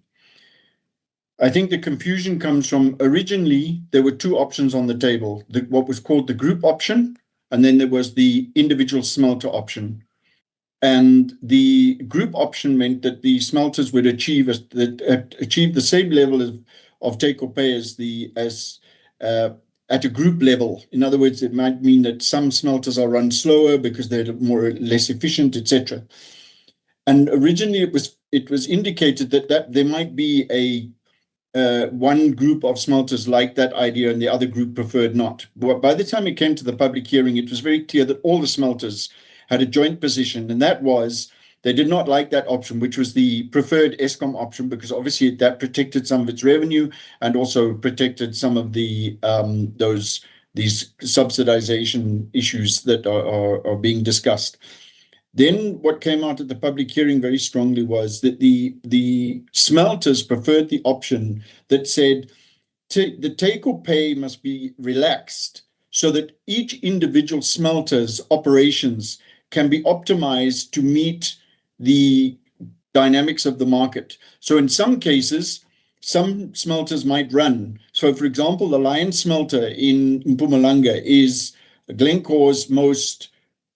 I think the confusion comes from originally there were two options on the table, what was called the group option, and then there was the individual smelter option. And the group option meant that the smelters would achieve the same level of take or pay at a group level. In other words, it might mean that some smelters are run slower because they're more or less efficient, etc. And originally it was indicated that there might be a one group of smelters liked that idea and the other group preferred not. But by the time it came to the public hearing, it was very clear that all the smelters had a joint position, and that was they did not like that option, which was the preferred Eskom option, because obviously that protected some of its revenue and also protected some of these subsidization issues that are being discussed. Then what came out at the public hearing very strongly was that the smelters preferred the option that said the take or pay must be relaxed so that each individual smelter's operations can be optimized to meet the dynamics of the market. So in some cases, some smelters might run. So for example, the Lion smelter in Mpumalanga is Glencore's most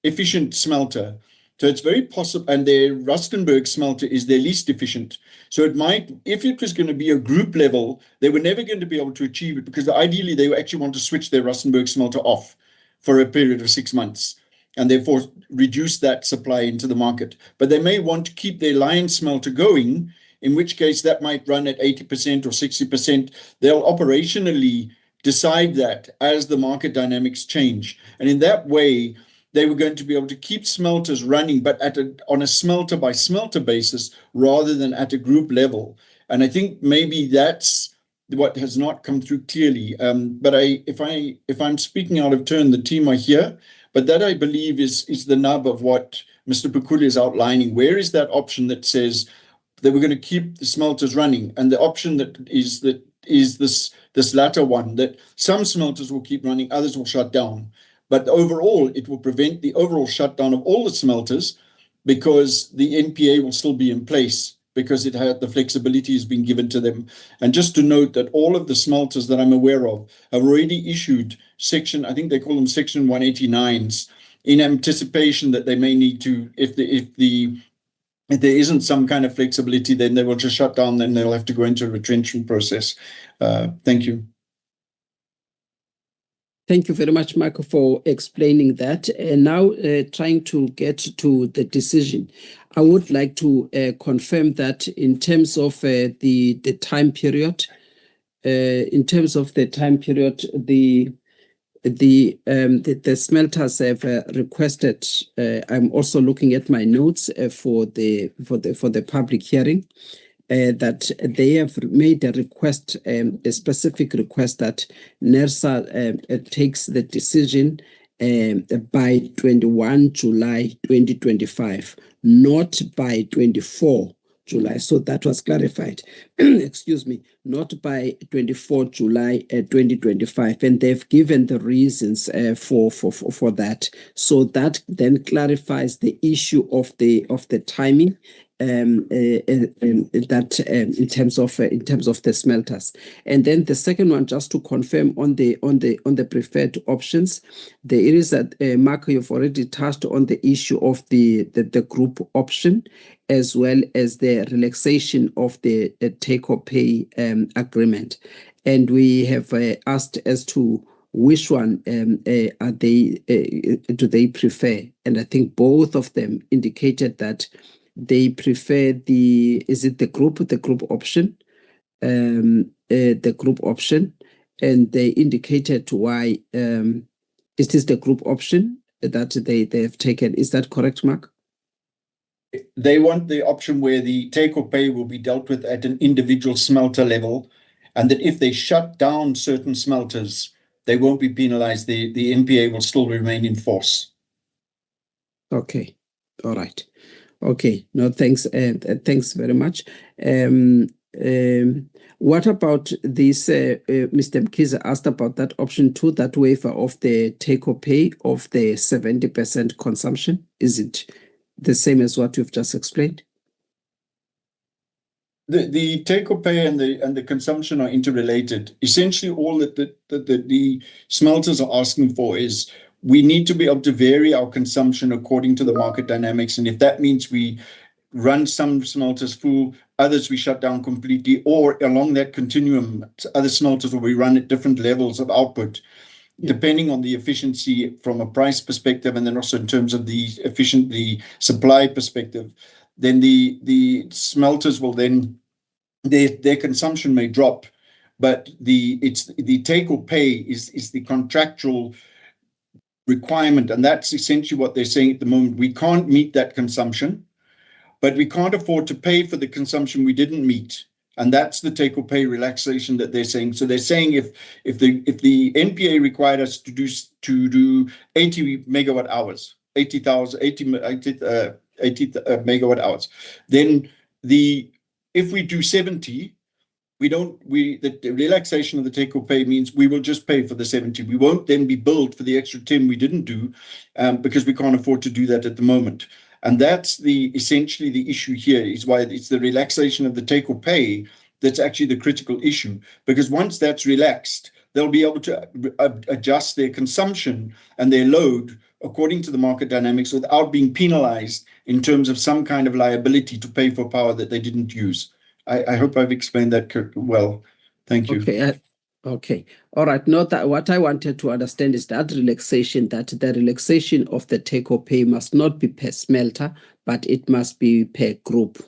efficient smelter. So it's very possible, and their Rustenburg smelter is their least efficient. So it might, if it was going to be a group level, they were never going to be able to achieve it because ideally they actually want to switch their Rustenburg smelter off for a period of 6 months and therefore reduce that supply into the market. But they may want to keep their Lion smelter going, in which case that might run at 80% or 60%. They'll operationally decide that as the market dynamics change. And in that way, they were going to be able to keep smelters running, but on a smelter by smelter basis rather than at a group level. And I think maybe that's what has not come through clearly. But if I'm speaking out of turn, the team are here. But that I believe is the nub of what Mr. Bakule is outlining. Where is that option that says that we're going to keep the smelters running, and the option that is this latter one, that some smelters will keep running, others will shut down. But overall, it will prevent the overall shutdown of all the smelters because the NPA will still be in place because the flexibility has been given to them. And just to note that all of the smelters that I'm aware of have already issued I think they call them Section 189s, in anticipation that they may need to, if there isn't some kind of flexibility, then they will just shut down, then they'll have to go into a retrenchment process. Thank you. Thank you very much, Michael, for explaining that. And now trying to get to the decision. I would like to confirm that in terms of the time period, the smelters have requested. I'm also looking at my notes for the public hearing. That they have made a request, a specific request that NERSA takes the decision by 21 July 2025, not by 24 July. So that was clarified. Excuse me, not by 24 July 2025, and they've given the reasons for that. So that then clarifies the issue of the timing. That in terms of the smelters, and then the second one, just to confirm on the preferred options, there is that Marco, you've already touched on the issue of the group option, as well as the relaxation of the take or pay agreement, and we have asked as to which one do they prefer, and I think both of them indicated that they prefer the group option, the group option, and they indicated why it is the group option that they have taken. Is that correct, Mark? They want the option where the take or pay will be dealt with at an individual smelter level, and that if they shut down certain smelters, they won't be penalized. The NPA will still remain in force. Okay, all right. Okay, no, thanks. Thanks very much. And What about this? Mr. Mkiza asked about that option 2, that waiver of the take or pay of the 70% consumption. Is it the same as what you've just explained? The take or pay and the consumption are interrelated. Essentially, all that the smelters are asking for is we need to be able to vary our consumption according to the market dynamics. And if that means we run some smelters full, others we shut down completely, or along that continuum, other smelters will be run at different levels of output, depending on the efficiency from a price perspective, and then also in terms of the supply perspective, then the smelters will then, their consumption may drop, but the take or pay is the contractual requirement, and that's essentially what they're saying at the moment. We can't meet that consumption, but we can't afford to pay for the consumption we didn't meet. And that's the take or pay relaxation that they're saying. So they're saying if the NPA required us to do 80 megawatt hours, 80 megawatt hours, then if we do 70, the relaxation of the take or pay means we will just pay for the 70. We won't then be billed for the extra 10 we didn't do, because we can't afford to do that at the moment. And that's essentially the issue here, is why it's the relaxation of the take or pay that's actually the critical issue. Because once that's relaxed, they'll be able to adjust their consumption and their load according to the market dynamics without being penalized in terms of some kind of liability to pay for power that they didn't use. I hope I've explained that well. Thank you. Okay. Okay. All right. Note that what I wanted to understand is that relaxation, that the relaxation of the take or pay must not be per smelter, but it must be per group.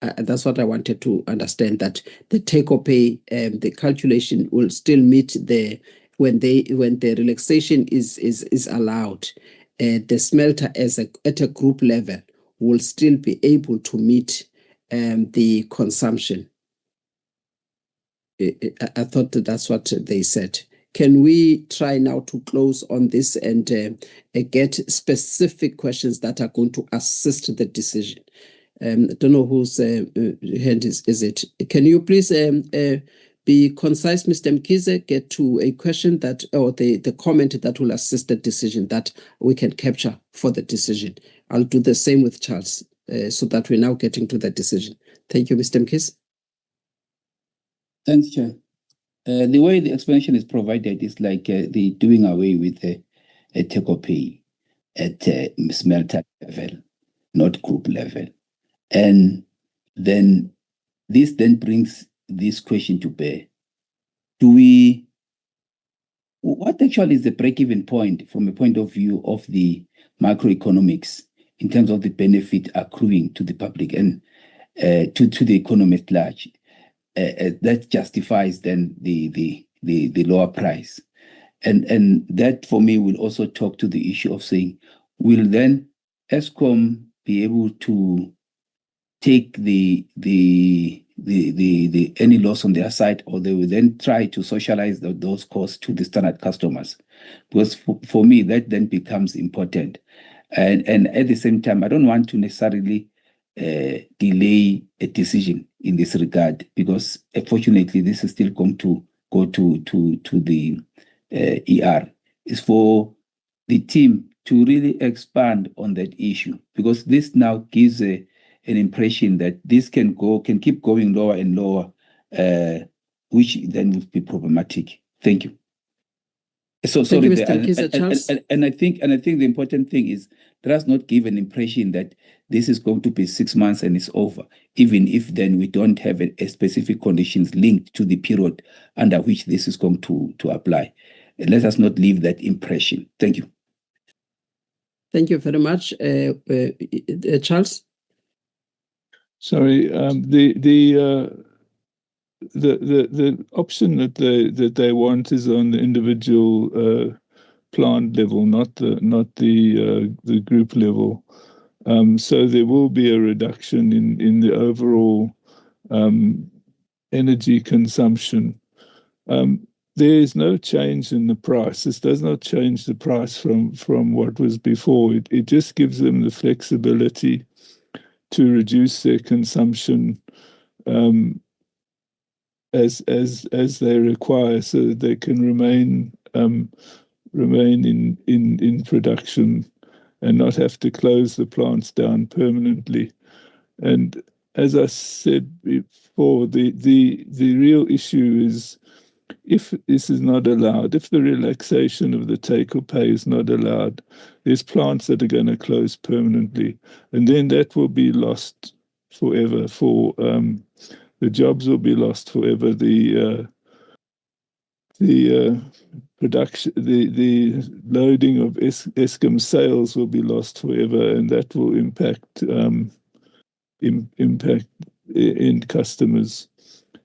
That's what I wanted to understand, that the take or pay, the calculation will still meet when the relaxation is allowed. The smelter at a group level will still be able to meet the consumption. I thought that's what they said. Can we try now to close on this and get specific questions that are going to assist the decision? I don't know whose hand is it. Can you please be concise, Mr. Mkize, get to a question that, or the comment that will assist the decision that we can capture for the decision. I'll do the same with Charles, so that we're now getting to the decision. Thank you, Mr. Mkize. Thanks, Chair. The way the explanation is provided is like the doing away with a take or pay at smelter level, not group level. And then this then brings this question to bear. What actually is the break-even point from a point of view of the macroeconomics in terms of the benefit accruing to the public and to the economy at large? That justifies then the lower price, and that for me will also talk to the issue of saying, will then Eskom be able to take the any loss on their side, or they will then try to socialize those costs to the standard customers? Because for me that then becomes important, and at the same time I don't want to necessarily delay a decision in this regard, because fortunately this is still going to go to the ER. Is for the team to really expand on that issue, because this now gives an impression that this can keep going lower and lower, which then would be problematic. Thank you. So sorry, Thank you, Mr. Mkize, Charles. And I think the important thing is, let us not give an impression that this is going to be 6 months and it's over, even if then we don't have a specific conditions linked to the period under which this is going to apply. Let us not leave that impression. Thank you. Thank you very much, Charles. Sorry, the option that they want is on the individual plant level, not the group level. So there will be a reduction in the overall energy consumption. There is no change in the price. This does not change the price from what was before. It just gives them the flexibility to reduce their consumption as they require, so that they can remain in production and not have to close the plants down permanently. And as I said before, the real issue is, if this is not allowed, if the relaxation of the take or pay is not allowed, there's plants that are going to close permanently, and then that will be lost forever. The jobs will be lost forever. The production, the loading of Eskom sales will be lost forever, and that will impact end customers.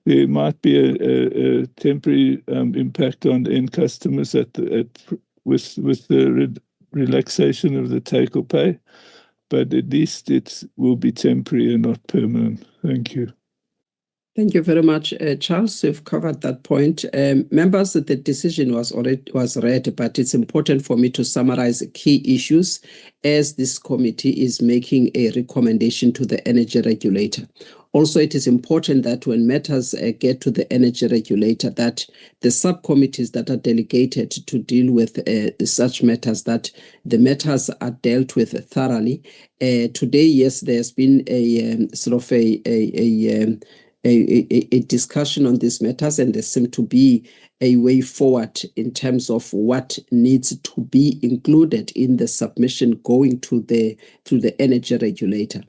There might be a temporary impact on end customers with the relaxation of the take or pay, but at least it will be temporary and not permanent. Thank you. Thank you very much, Charles. You've covered that point. Members, the decision was read, but it's important for me to summarize key issues as this committee is making a recommendation to the energy regulator. Also, it is important that when matters get to the energy regulator, that the subcommittees that are delegated to deal with such matters, that the matters are dealt with thoroughly. Today, yes, there's been a sort of a discussion on these matters, and there seems to be a way forward in terms of what needs to be included in the submission going to the energy regulator.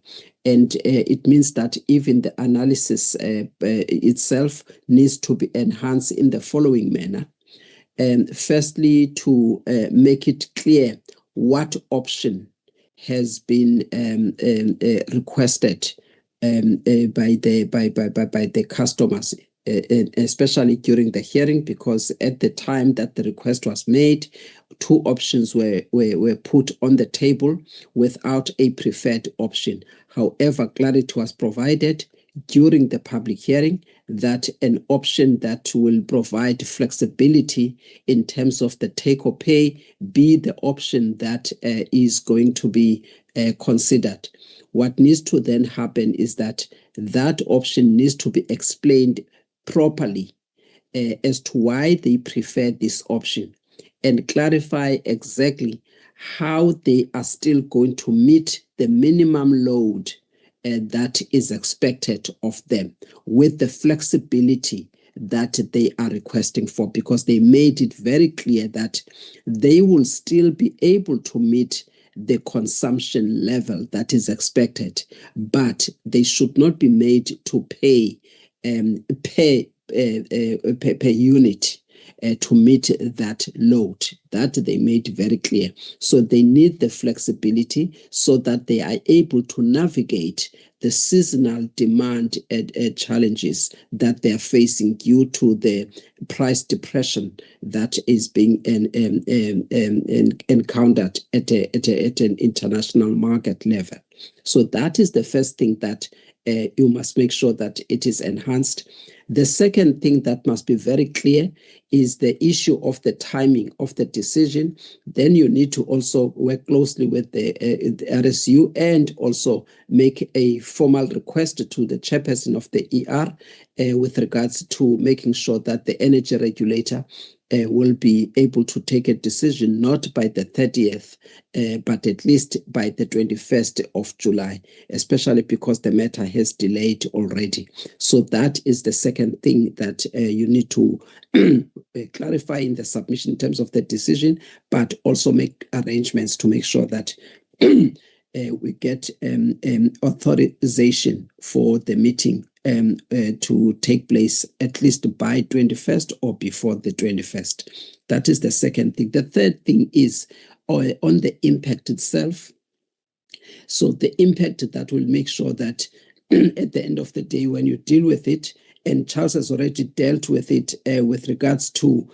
And it means that even the analysis itself needs to be enhanced in the following manner. Firstly, to make it clear what option has been requested by the customers, especially during the hearing, because at the time that the request was made, two options were put on the table without a preferred option. However, clarity was provided during the public hearing that an option that will provide flexibility in terms of the take or pay be the option that is going to be considered. What needs to then happen is that that option needs to be explained properly as to why they prefer this option, and clarify exactly how they are still going to meet the minimum load that is expected of them with the flexibility that they are requesting for, because they made it very clear that they will still be able to meet the consumption level that is expected, but they should not be made to pay per unit to meet that load. That they made very clear. So they need the flexibility so that they are able to navigate the seasonal demand challenges that they are facing due to the price depression that is being encountered at an international market level. So that is the first thing that you must make sure that it is enhanced. The second thing that must be very clear is the issue of the timing of the decision. Then you need to also work closely with the RSU and also make a formal request to the chairperson of the ER with regards to making sure that the energy regulator will be able to take a decision not by the 30th, but at least by the 21st of July, especially because the matter has delayed already. So that is the second thing that you need to clarify in the submission in terms of the decision, but also make arrangements to make sure that we get authorization for the meeting to take place at least by 21st or before the 21st. That is the second thing. The third thing is on the impact itself. So the impact that will make sure that at the end of the day, when you deal with it, and Charles has already dealt with it with regards to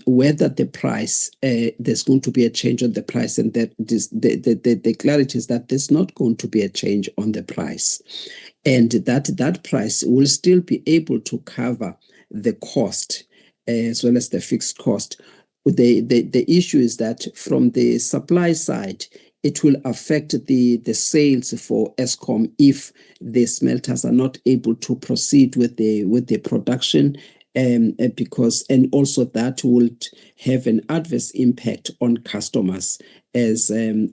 whether the price, there's going to be a change on the price, and that the clarity is that there's not going to be a change on the price, and that price will still be able to cover the cost as well as the fixed cost. The issue is that from the supply side, it will affect the sales for Eskom if the smelters are not able to proceed with the production, because and also that will have an adverse impact on customers as the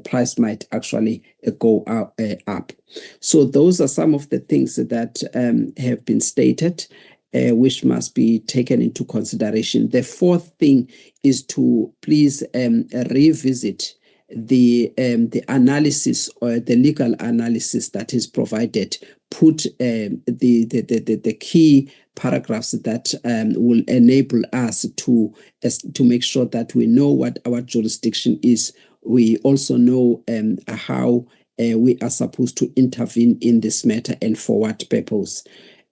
price might actually go up. So those are some of the things that have been stated, which must be taken into consideration. The fourth thing is to please revisit the analysis or the legal analysis that is provided. Put the key paragraphs that will enable us to make sure that we know what our jurisdiction is. We also know how we are supposed to intervene in this matter and for what purpose.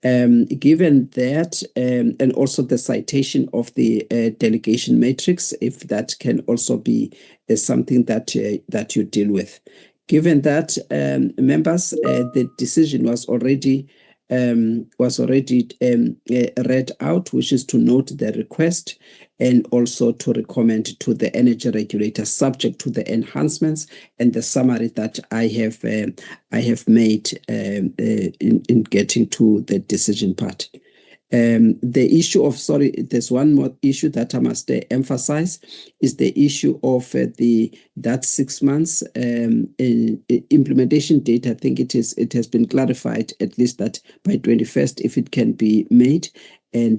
Given that, and also the citation of the delegation matrix, if that can also be something that you deal with. Given that, members, the decision was already read out, which is to note the request and also to recommend to the energy regulator, subject to the enhancements and the summary that I have made in getting to the decision part. The issue of, there's one more issue that I must emphasize, is the issue of that 6 months implementation date. I think it has been clarified at least that by 21st, if it can be made.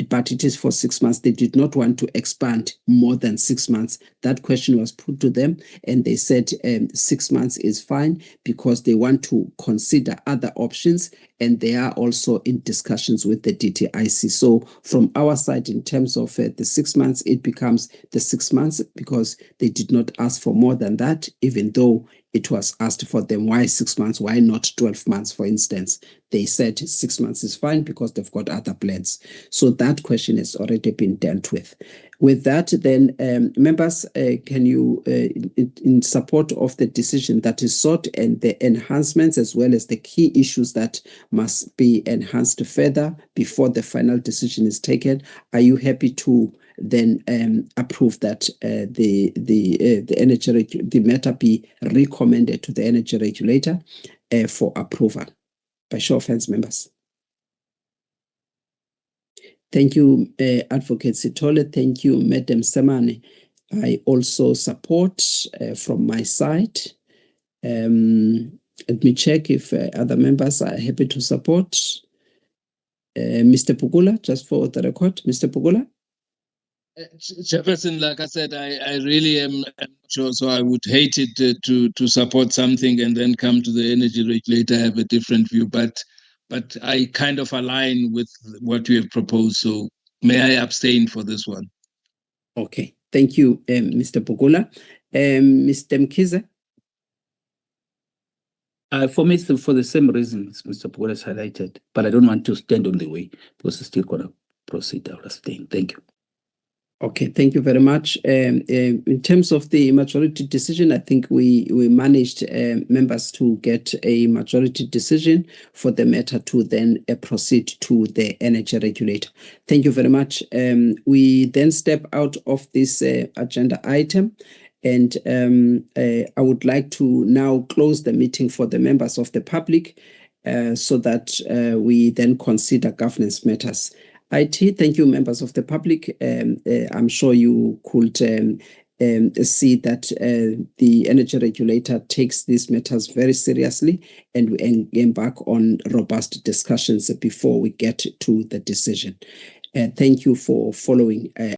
But it is for 6 months. They did not want to expand more than 6 months. That question was put to them, and they said 6 months is fine because they want to consider other options, and they are also in discussions with the DTIC. So from our side, in terms of the 6 months, it becomes the 6 months because they did not ask for more than that, even though it was asked for them. Why 6 months? Why not 12 months, for instance? They said 6 months is fine because they've got other plans. So that question has already been dealt with. With that, then, members, can you, in support of the decision that is sought and the enhancements as well as the key issues that must be enhanced further before the final decision is taken, are you happy to then approve that the matter be recommended to the energy regulator for approval? By show of hands, members. Thank you, Advocate Sithole. Thank you, Madam Semane. I also support from my side. Let me check if other members are happy to support. Mr. Pugula, just for the record, Mr. Pugula. Chairperson, like I said, I really am sure, so I would hate it to support something and then come to the energy regulator, have a different view, but I kind of align with what you have proposed, so may I abstain for this one? Okay, thank you, Mr. Pugula. Mr. Mkiza? For me, it's for the same reasons Mr. Pugula has highlighted, but I don't want to stand on the way because it's still going to proceed. I will abstain. Thank you. Okay, thank you very much. In terms of the majority decision, I think we managed members to get a majority decision for the matter to then proceed to the energy regulator. Thank you very much. We then step out of this agenda item, and I would like to now close the meeting for the members of the public so that we then consider governance matters. IT, thank you, members of the public. I'm sure you could see that the energy regulator takes these matters very seriously, and we embark on robust discussions before we get to the decision. Thank you for following